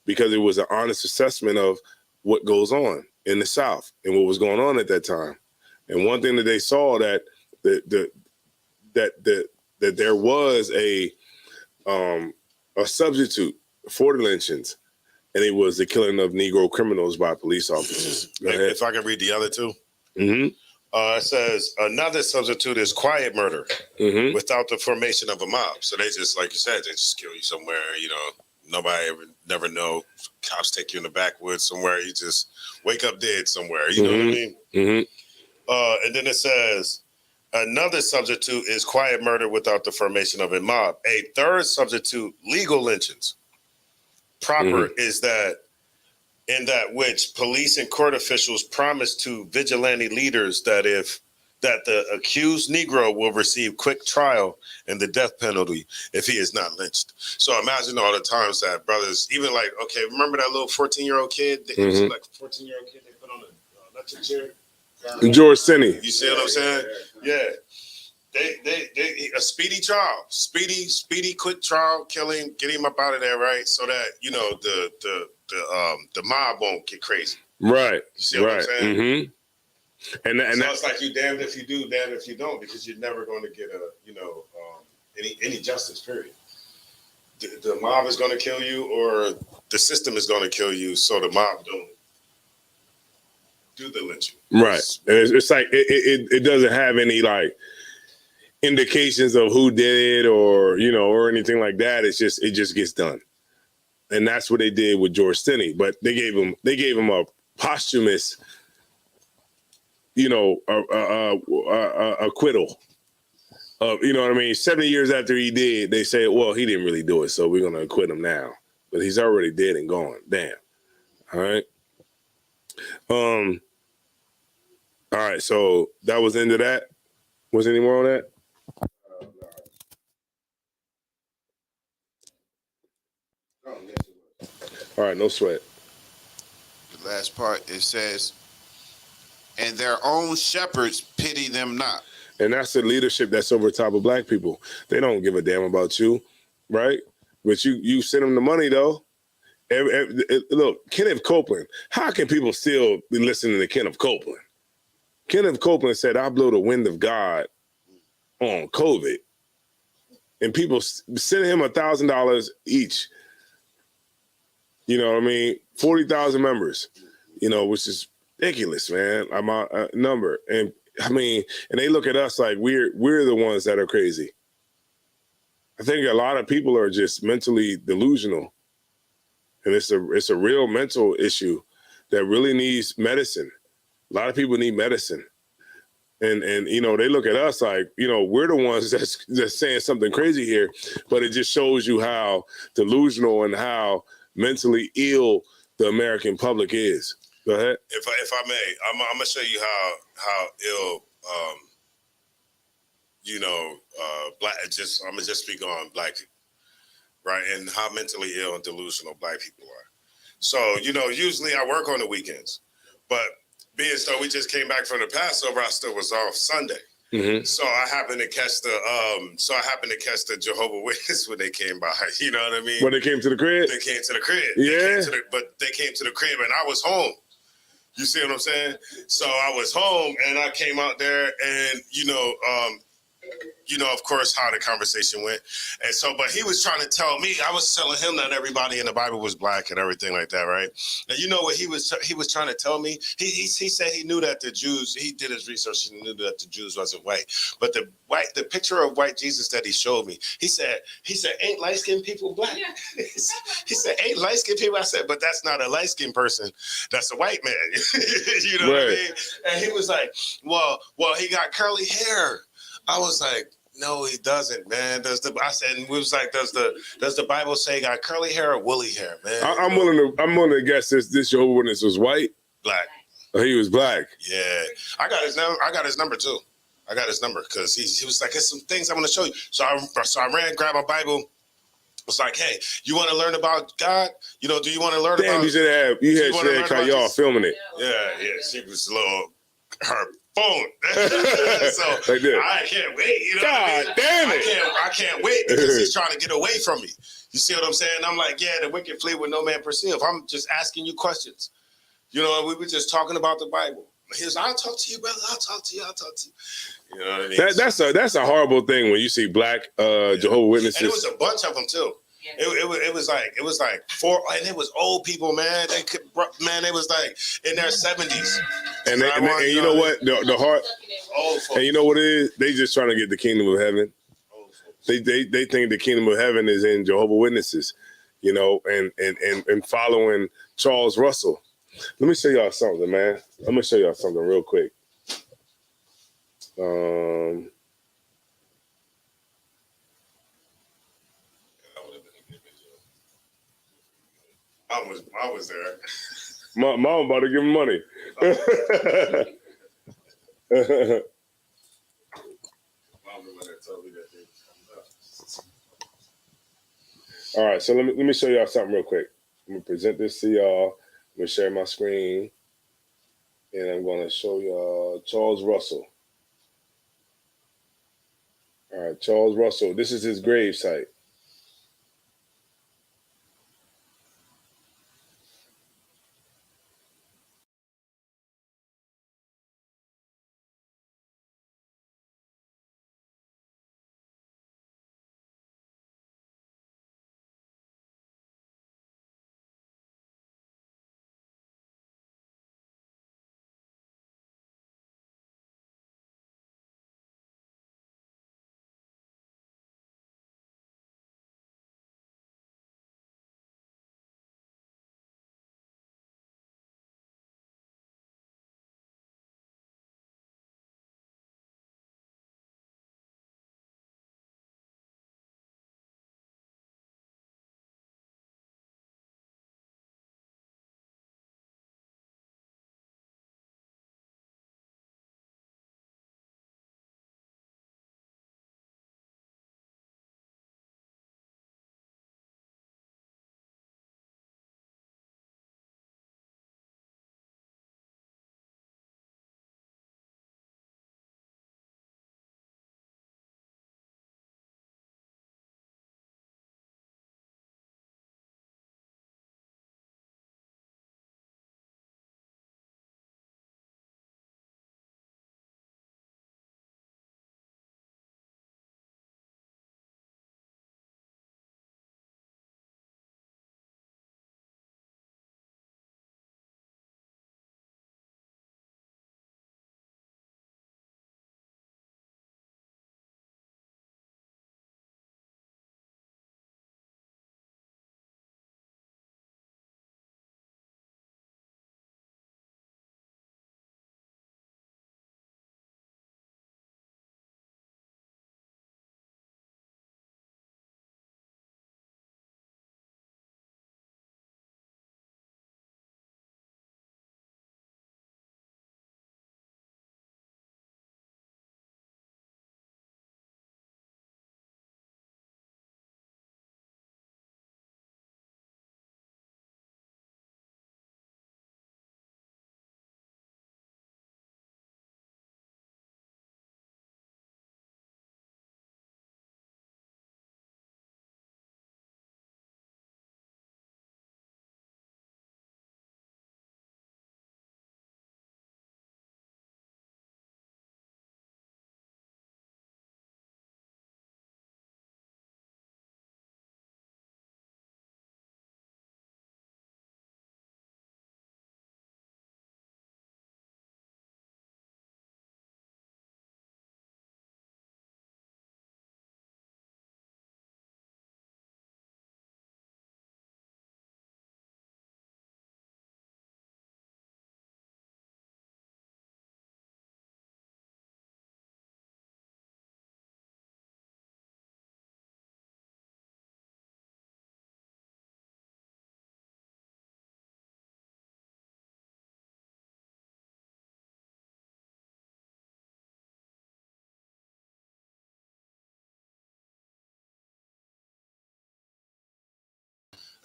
because it was an honest assessment of what goes on in the South and what was going on at that time. And one thing that they saw that there was a substitute for the lynchings, and it was the killing of Negro criminals by police officers. If I can read the other two. It says another substitute is quiet murder without the formation of a mob. So they just, like you said, they just kill you somewhere, nobody never know. Cops take you in the backwoods somewhere. You just wake up dead somewhere. You know what I mean? And then it says another substitute is quiet murder without the formation of a mob. A third substitute, legal lynchings. Proper is that in that which police and court officials promise to vigilante leaders that the accused Negro will receive quick trial and the death penalty if he is not lynched. So imagine all the times that brothers, even like, okay, remember that little 14-year-old kid? Like a 14-year-old kid they put on an electric chair? George Stinney. You see what I'm saying? Yeah. They a speedy trial, speedy quick trial, kill him, get him up out of there, right? So that the mob won't get crazy. Right. You see what I'm saying? And so it's like you damned if you do, damned if you don't, because you're never going to get any justice. Period. The mob is going to kill you, or the system is going to kill you, so the mob don't do the lynching. Right. And it's like it doesn't have any like indications of who did it or anything like that. It just gets done. And that's what they did with George Stinney. But they gave him a posthumous, acquittal. You know what I mean? 70 years after he did, they say, well, he didn't really do it, so we're gonna acquit him now. But he's already dead and gone. Damn. All right. All right, so that was the end of that. Was any more on that? All right, no sweat. The last part, it says, and their own shepherds pity them not. And that's the leadership that's over top of black people. They don't give a damn about you, right? But you send them the money, though. Look, Kenneth Copeland. How can people still be listening to Kenneth Copeland? Kenneth Copeland said, I blow the wind of God on COVID. And people send him $1,000 each. You know what I mean? 40,000 members, which is ridiculous, man. Number. And I mean, and they look at us like we're the ones that are crazy. I think a lot of people are just mentally delusional. And it's a real mental issue that really needs medicine. A lot of people need medicine. And they look at us like, we're the ones that's saying something crazy here, but it just shows you how delusional and how mentally ill the American public is. Go ahead. If I may, I'm gonna show you how ill black. I'm gonna just speak on black people, right, and how mentally ill and delusional black people are. So, you know, usually I work on the weekends, but being so we just came back from the Passover, I still was off Sunday. So I happened to catch the Jehovah's Witness when they came by. You know what I mean? When they came to the crib? They came to the crib. Yeah. They came to the crib and I was home. You see what I'm saying? So I was home and I came out there and, of course, how the conversation went. And so, but he was trying to tell me, I was telling him that everybody in the Bible was black and everything like that, right? And you know what he was trying to tell me? He said he knew that the Jews, he did his research and knew that the Jews wasn't white. But the picture of white Jesus that he showed me, he said, ain't light-skinned people black? He said, ain't light-skinned people? I said, but that's not a light-skinned person. That's a white man. You know what I mean? And he was like, well, he got curly hair. I was like, no, he doesn't, man. Does the Bible say he got curly hair or woolly hair, man? I'm willing to guess this Jehovah's Witness was white. Black. Oh, he was black. Yeah, I got his number too. I got his number because he was like, "There's some things I want to show you." So I ran, grabbed my Bible. Was like, "Hey, you want to learn about God? You know, do you want to learn about?" Damn, you had Shay Kayal filming it. Yeah, she was a little her phone. So like this. I can't wait. You know God damn it! I can't wait because he's trying to get away from me. You see what I'm saying? I'm like, yeah, the wicked flee with no man perceive. I'm just asking you questions. You know, we were just talking about the Bible. He was, I'll talk to you, brother. I'll talk to you. You know what I mean? That's a horrible thing when you see black Jehovah's Witnesses. And it was a bunch of them too. It was like four, and it was old people, man. They was like in their 70s. And you know what? The heart. And you know what it is? They just trying to get the kingdom of heaven. They think the kingdom of heaven is in Jehovah's Witnesses, you know, and following Charles Russell. Let me show y'all something, man. I'm gonna show y'all something real quick. I was there. Mom about to give him money. All right, so let me show y'all something real quick. I'm gonna present this to y'all. I'm gonna share my screen, and I'm gonna show y'all Charles Russell. All right, Charles Russell. This is his grave site.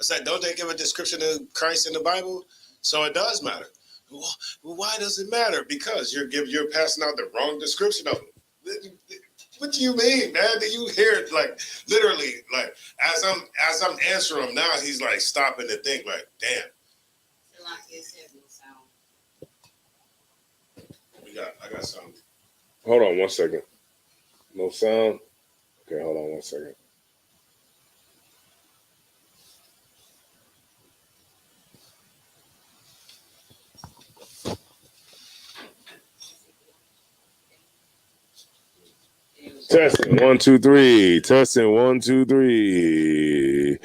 I said, don't they give a description of Christ in the Bible? So it does matter. Well, why does it matter? Because you're passing out the wrong description of it. What do you mean, man? Do you hear it like literally like as I'm answering him now, he's like stopping to think like, damn. I got something. Hold on 1 second. No sound. Okay, hold on 1 second. Testing 1 2 3. Testing 1 2 3.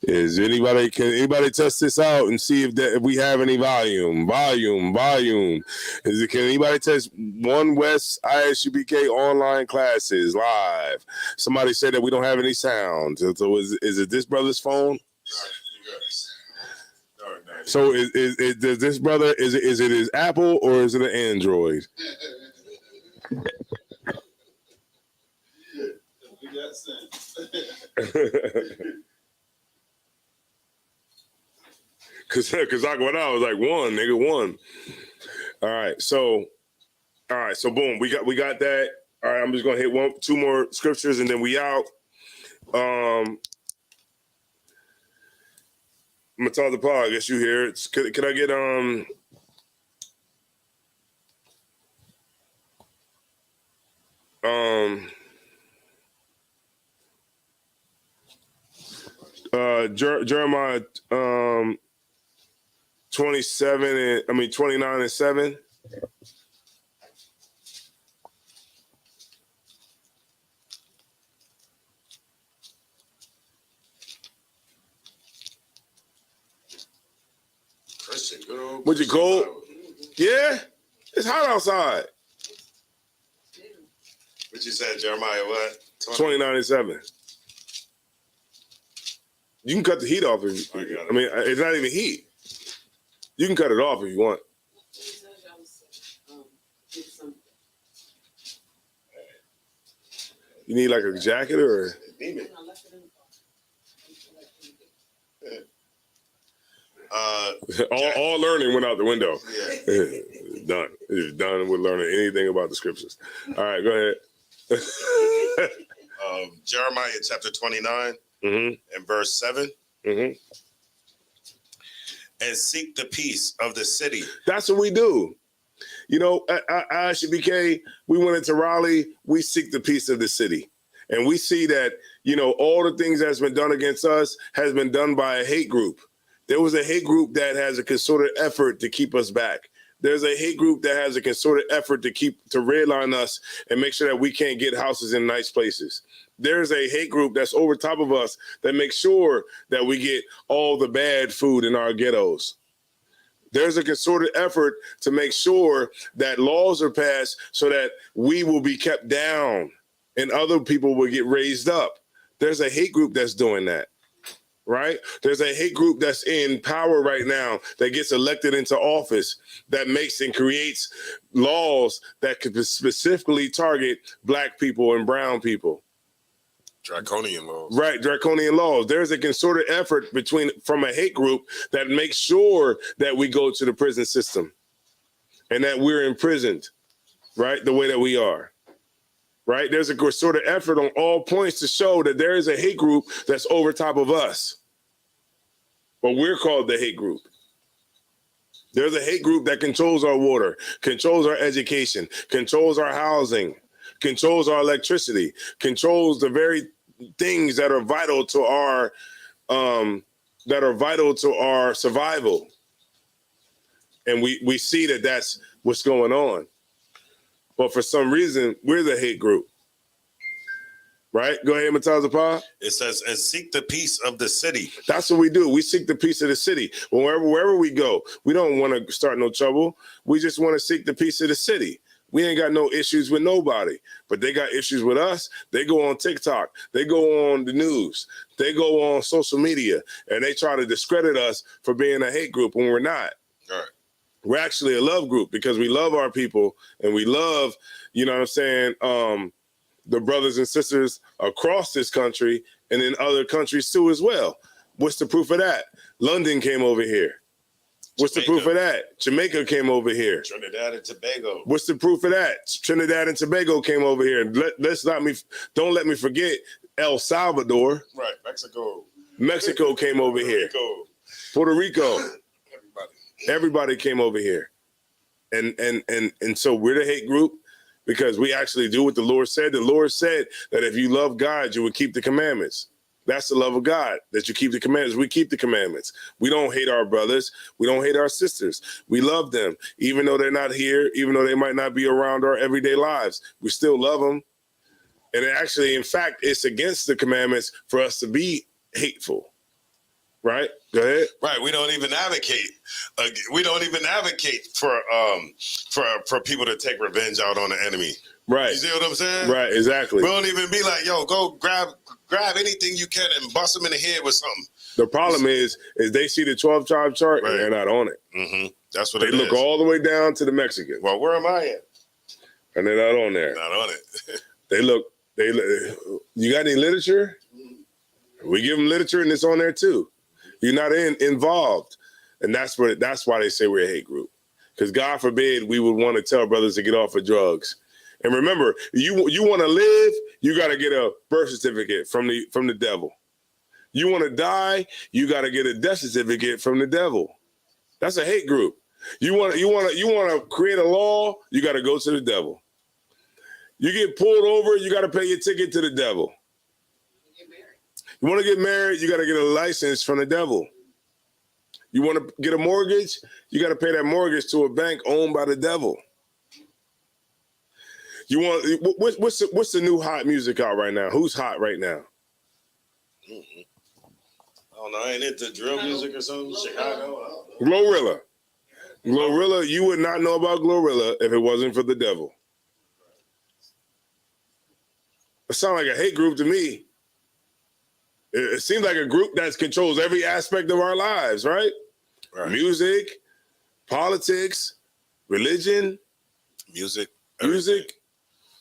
Can anybody test this out and see if we have any volume? Volume. Can anybody test One West I.S.U.P.K online classes live? Somebody said that we don't have any sound. So is it this brother's phone? So does this brother is it his Apple or is it an Android? Cause I went out, I was like one. All right, so boom, we got that. All right, I'm just gonna hit 2 more scriptures and then we out. Matata Pa, I guess you here. Can I get Jeremiah 29 and 7. Christian, good old. Would you cold? Yeah, it's hot outside. What you said, Jeremiah? What? 29 and 7. You can cut the heat off if you. I mean, it's not even heat. You can cut it off if you want. You need like a jacket or? All learning went out the window. Yeah. Done. It's done with learning anything about the scriptures. All right, go ahead. Jeremiah chapter 29 and verse 7. Mm-hmm. And seek the peace of the city. That's what we do. You know, at I.S.U.P.K, we went into Raleigh, we seek the peace of the city. And we see that, you know, all the things that's been done against us has been done by a hate group. There was a hate group that has a concerted effort to keep us back. There's a hate group that has a concerted effort to redline us and make sure that we can't get houses in nice places. There's a hate group that's over top of us that makes sure that we get all the bad food in our ghettos. There's a concerted effort to make sure that laws are passed so that we will be kept down and other people will get raised up. There's a hate group that's doing that, right? There's a hate group that's in power right now that gets elected into office that makes and creates laws that could specifically target Black people and brown people. Draconian laws. Right, draconian laws. There's a concerted effort from a hate group that makes sure that we go to the prison system and that we're imprisoned, right, the way that we are. Right? There's a concerted effort on all points to show that there is a hate group that's over top of us. But we're called the hate group. There's a hate group that controls our water, controls our education, controls our housing, controls our electricity, controls the very things that are vital to our survival. And we see that that's what's going on. But for some reason, we're the hate group. Right? Go ahead, Mataza Pa. It says, and seek the peace of the city. That's what we do. We seek the peace of the city. Wherever we go, we don't want to start no trouble. We just want to seek the peace of the city. We ain't got no issues with nobody, but they got issues with us. They go on TikTok. They go on the news. They go on social media, and they try to discredit us for being a hate group when we're not. All right. We're actually a love group because we love our people and we love, you know what I'm saying, the brothers and sisters across this country and in other countries too as well. What's the proof of that? London came over here. What's the proof of that? Jamaica came over here. Trinidad and Tobago. What's the proof of that? Trinidad and Tobago came over here. Don't let me forget El Salvador. Right, Mexico. Mexico came over here. Puerto Rico. Everybody came over here. And so we're the hate group because we actually do what the Lord said. The Lord said that if you love God, you would keep the commandments. That's the love of God, that you keep the commandments. We keep the commandments. We don't hate our brothers. We don't hate our sisters. We love them. Even though they're not here, even though they might not be around our everyday lives, we still love them. And actually, in fact, it's against the commandments for us to be hateful. Right? Go ahead. Right. We don't even advocate. We don't even advocate for people to take revenge out on the enemy. Right. You see what I'm saying? Right. Exactly. We don't even be like, yo, go grab anything you can and bust them in the head with something. The problem is they see the 12 tribe chart and they're not on it. Mm-hmm. That's what they look all the way down to the Mexican. Well, where am I at? And they're not on there. Not on it. They look. You got any literature? We give them literature and it's on there too. You're not involved. And that's why they say we're a hate group. Because God forbid we would want to tell brothers to get off of drugs. And remember, you want to live, you got to get a birth certificate from the devil. You want to die, you got to get a death certificate from the devil. That's a hate group. You want to create a law, you got to go to the devil. You get pulled over, you got to pay your ticket to the devil. You want to get married, you got to get a license from the devil. You want to get a mortgage, you got to pay that mortgage to a bank owned by the devil. You want what's the new hot music out right now? Who's hot right now? Mm-hmm. I don't know. Ain't it the drill music or something? Chicago? Glorilla, you would not know about Glorilla if it wasn't for the devil. It sounds like a hate group to me. It seems like a group that controls every aspect of our lives, right? Music, politics, religion, music,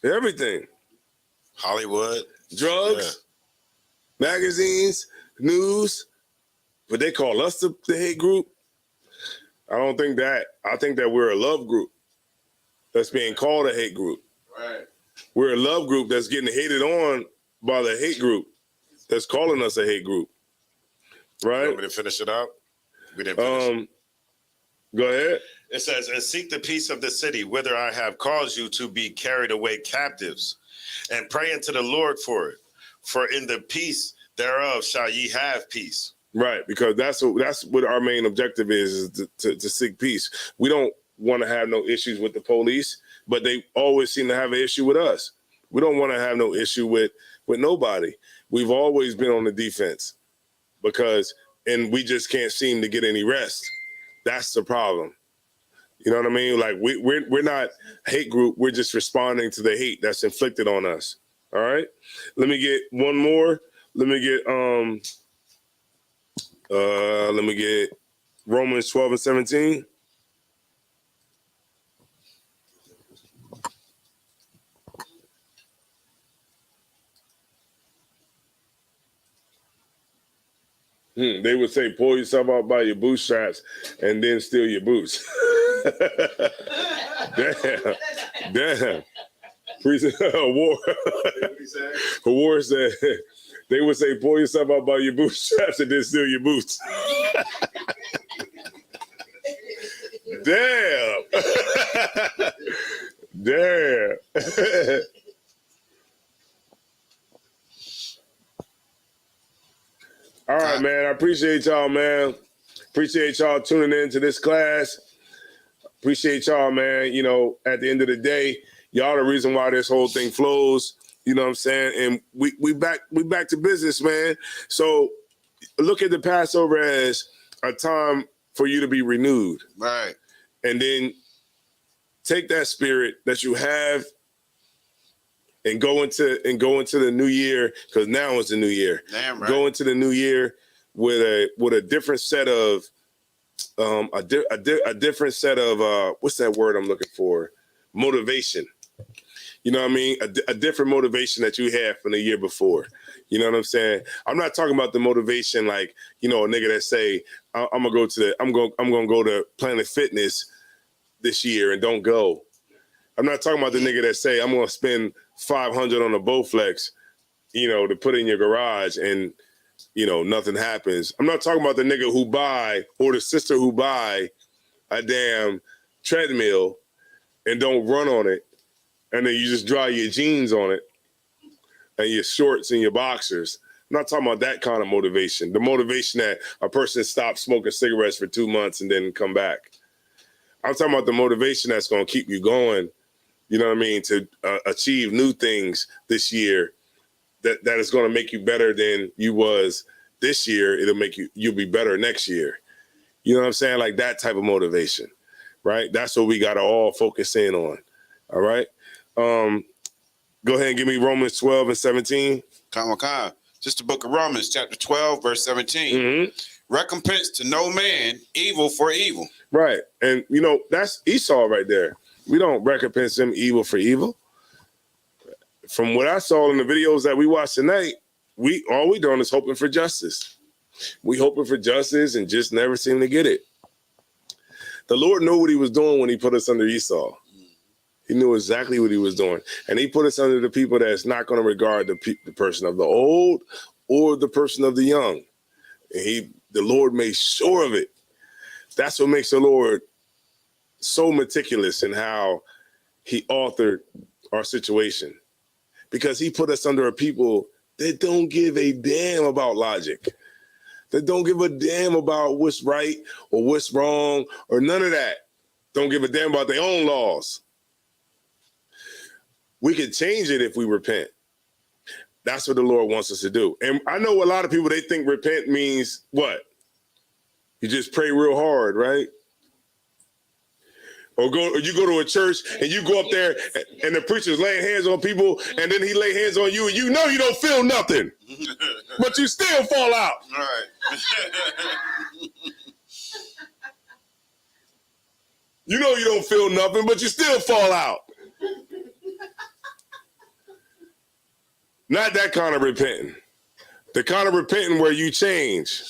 everything. Hollywood, drugs, magazines, news. But they call us the hate group. I don't think that. I think that we're a love group that's being called a hate group. Right. We're a love group that's getting hated on by the hate group that's calling us a hate group. Right? You want me to finish it out? We didn't finish. Go ahead. It says, and seek the peace of the city, whither I have caused you to be carried away captives, and pray unto the Lord for it. For in the peace thereof shall ye have peace. Right, because that's what our main objective is to seek peace. We don't want to have no issues with the police, but they always seem to have an issue with us. We don't want to have no issue with nobody. We've always been on the defense and we just can't seem to get any rest. That's the problem. You know what I mean? Like we're not a hate group. We're just responding to the hate that's inflicted on us. All right. Let me get one more. Let me get Romans 12:17. They would say, pull yourself out by your bootstraps and then steal your boots. Damn. War said, they would say, pull yourself out by your bootstraps and then steal your boots. Damn. Damn. All right, man. I appreciate y'all, man. Appreciate y'all tuning in to this class. Appreciate y'all, man. You know, at the end of the day, y'all the reason why this whole thing flows. You know what I'm saying? And we back to business, man. So look at the Passover as a time for you to be renewed. Right. And then take that spirit that you have and go into the new year, because now it's the new year. Damn right. Go into the new year with a different set of a different set of what's that word I'm looking for? Motivation. You know what I mean? A different motivation that you had from the year before. You know what I'm saying? I'm not talking about the motivation like, a nigga that say, I'm gonna go to Planet Fitness this year and don't go. I'm not talking about the nigga that say, I'm gonna spend $500 on a Bowflex, to put in your garage and nothing happens. I'm not talking about the nigga who buy or the sister who buy a damn treadmill and don't run on it, and then you just dry your jeans on it and your shorts and your boxers. I'm not talking about that kind of motivation. The motivation that a person stops smoking cigarettes for 2 months and then come back. I'm talking about the motivation that's going to keep you going, you know what I mean, to achieve new things this year that is going to make you better than you was this year. It'll make you'll be better next year. You know what I'm saying? Like that type of motivation, right? That's what we got to all focus in on. All right. Go ahead and give me Romans 12 and 17. Come on. Just the book of Romans, chapter 12, verse 17. Recompense to no man evil for evil. Right. And, that's Esau right there. We don't recompense him evil for evil. From what I saw in the videos that we watched tonight, all we doing is hoping for justice. We hoping for justice and just never seem to get it. The Lord knew what he was doing when he put us under Esau. He knew exactly what he was doing. And he put us under the people that's not going to regard the person of the old or the person of the young. And the Lord made sure of it. That's what makes the Lord so meticulous in how he authored our situation. Because he put us under a people that don't give a damn about logic. That don't give a damn about what's right or what's wrong or none of that. Don't give a damn about their own laws. We can change it if we repent. That's what the Lord wants us to do. And I know a lot of people, they think repent means what? You just pray real hard, right? Or you go to a church and you go up there and the preacher's laying hands on people and then he lay hands on you and you don't feel nothing, but you still fall out. All right. You don't feel nothing, but you still fall out. Not that kind of repenting. The kind of repenting where you change.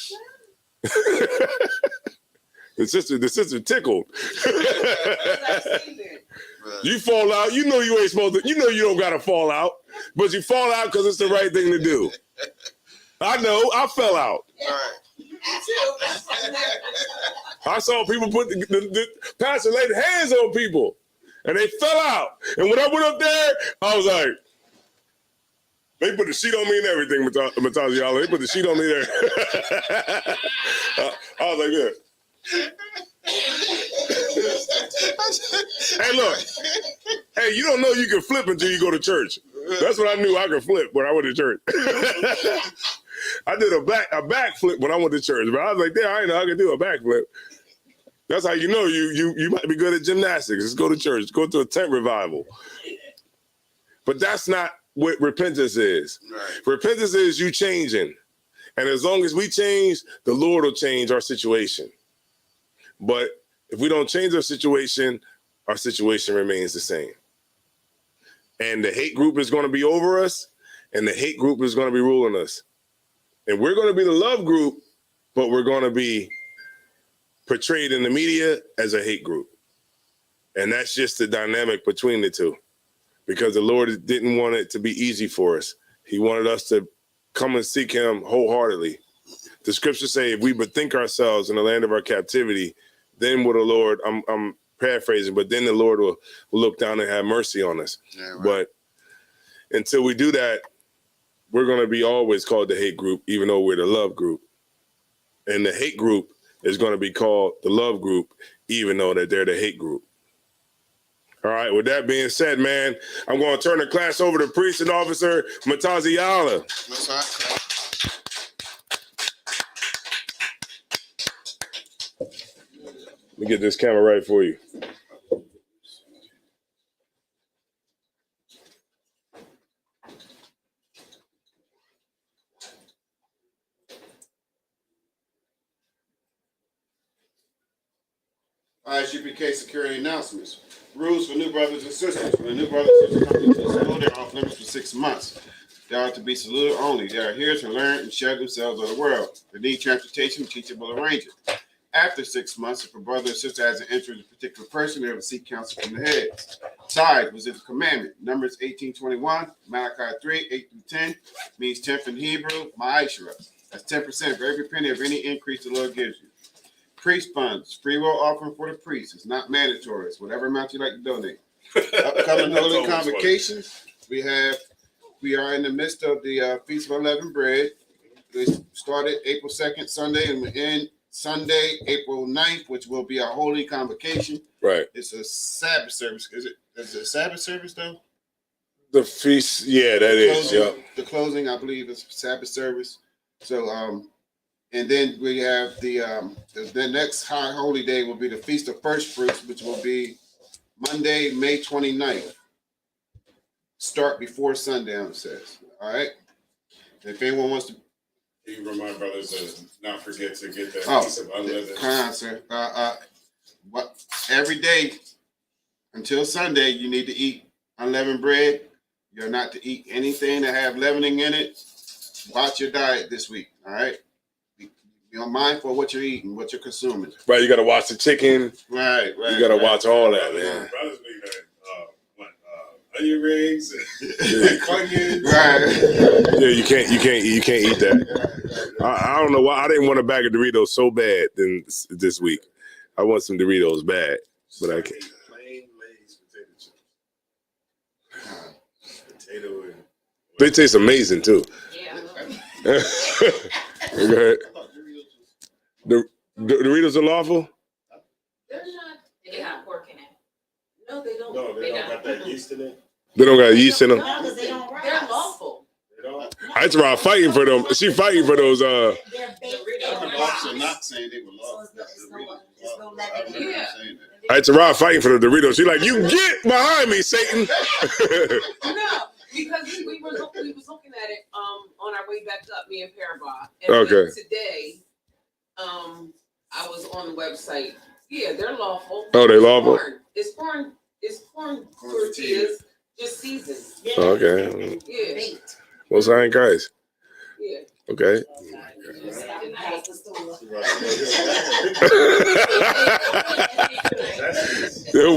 The sister tickled. You fall out. You ain't supposed to. You don't got to fall out, but you fall out because it's the right thing to do. I know. I fell out. I saw people put the pastor laid hands on people, and they fell out. And when I went up there, I was like, they put the sheet on me and everything, Mataziala. They put the sheet on me there. I was like, yeah. Hey, look. Hey, you don't know you can flip until you go to church. That's when I knew I could flip when I went to church. I did a backflip when I went to church, but I was like, yeah, I didn't know I could do a backflip. That's how you know you might be good at gymnastics. Just go to church. Go to a tent revival. But that's not what repentance is. Right. Repentance is you changing. And as long as we change, the Lord will change our situation. But if we don't change our situation remains the same. And the hate group is going to be over us, and the hate group is going to be ruling us. And we're going to be the love group, but we're going to be portrayed in the media as a hate group. And that's just the dynamic between the two. Because the Lord didn't want it to be easy for us. He wanted us to come and seek him wholeheartedly. The scriptures say, if we bethink ourselves in the land of our captivity, then will the Lord, I'm paraphrasing, but then the Lord will look down and have mercy on us. Yeah, right. But until we do that, we're going to be always called the hate group, even though we're the love group. And the hate group is going to be called the love group, even though that they're the hate group. All right, with that being said, man, I'm going to turn the class over to Precinct Officer Mataziala. Let me get this camera right for you. I.S.U.P.K security announcements. Rules for new brothers and sisters. When new brothers and sisters come into the school, they're off limits for 6 months. They are to be saluted only. They are here to learn and share themselves with the world. They need transportation, teachable arrangements. After 6 months, if a brother or sister has an interest in a particular person, they will seek counsel from the heads. Tithe was its commandment. Numbers 18:21, Malachi 3:8-10 means 10th in Hebrew, ma'ashra. That's 10% for every penny of any increase the Lord gives you. Priest funds, free will offering for the priest. It's not mandatory. It's whatever amount you like to donate. Upcoming holy convocations. We are in the midst of the Feast of Unleavened Bread. We started April 2nd, Sunday, and we end Sunday, April 9th, which will be our holy convocation. Right. It's a Sabbath service. Is it a Sabbath service though? The feast, yeah, that is. Yeah. The closing, I believe, is Sabbath service. So, and then we have the next high holy day will be the Feast of First Fruits, which will be Monday, May 29th. Start before sundown, it says. All right. If anyone wants to. You remind brothers to not forget to get that piece of unleavened. Sir. Every day until Sunday, you need to eat unleavened bread. You're not to eat anything that have leavening in it. Watch your diet this week. All right. Be mindful of what you're eating, what you're consuming. Right. You got to watch the chicken. Right. You got to watch all that, man. Brothers need that. Onion rings, onions. Right. Yeah, you can't eat that. I don't know why I didn't want a bag of Doritos so bad this week. I want some Doritos bad, but I can't. Plain Lay's potato chips. They taste amazing too. Yeah. Go ahead. The Doritos are lawful? They're not. They have pork in it. No, they don't. No, they don't got that yeast in it. They don't got yeast in them. No, because they don't rise. They're lawful. I fighting for them. She fighting for those. They're baked. Officer not saying they were lawful. It's Rob fighting for the Doritos. She like, you get behind me, Satan. No, because we was looking at it on our way back up, me and Parabah. And Okay. Today, I was on the website. Yeah, they're lawful. Oh, they lawful? It's corn tortillas, just seasoned. Yeah. Okay. Yeah. Well, sign guys. Yeah. Okay.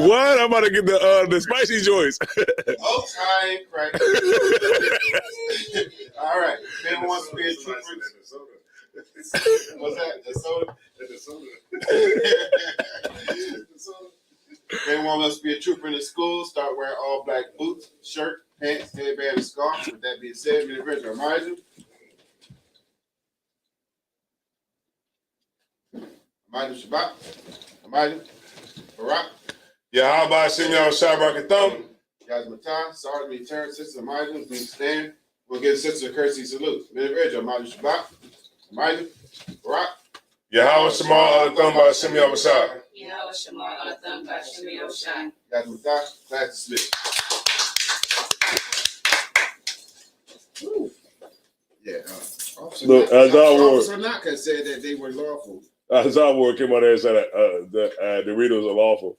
What? I'm about to get the spicy joints. Okay, right. All right. Anyone wants to be a trooper? What's that? The soda? Anyone wants to be a trooper in the school? Start wearing all black boots, shirt, pants, headband, and scarf. With that being said, Mr. Richard, Amaju. Amaju Shabbat. Amaju. Barak. Yahweh Shem Shabbat Thumb. Guys, Matai, Sergeant Lieutenant, Sister Amaju, please stand. We'll give Sister a courtesy salute. Mr. Richard, Amaju Shabbat. Amaju. Barak. Yahweh Shema Thumb by Shem Yahweh. Yahweh Shema Alatham Bashim Yoshai. Guys, Matai, class dismissed. Yeah. Look, Officer Naka said that they were lawful. Azar came out there and said the Doritos are lawful.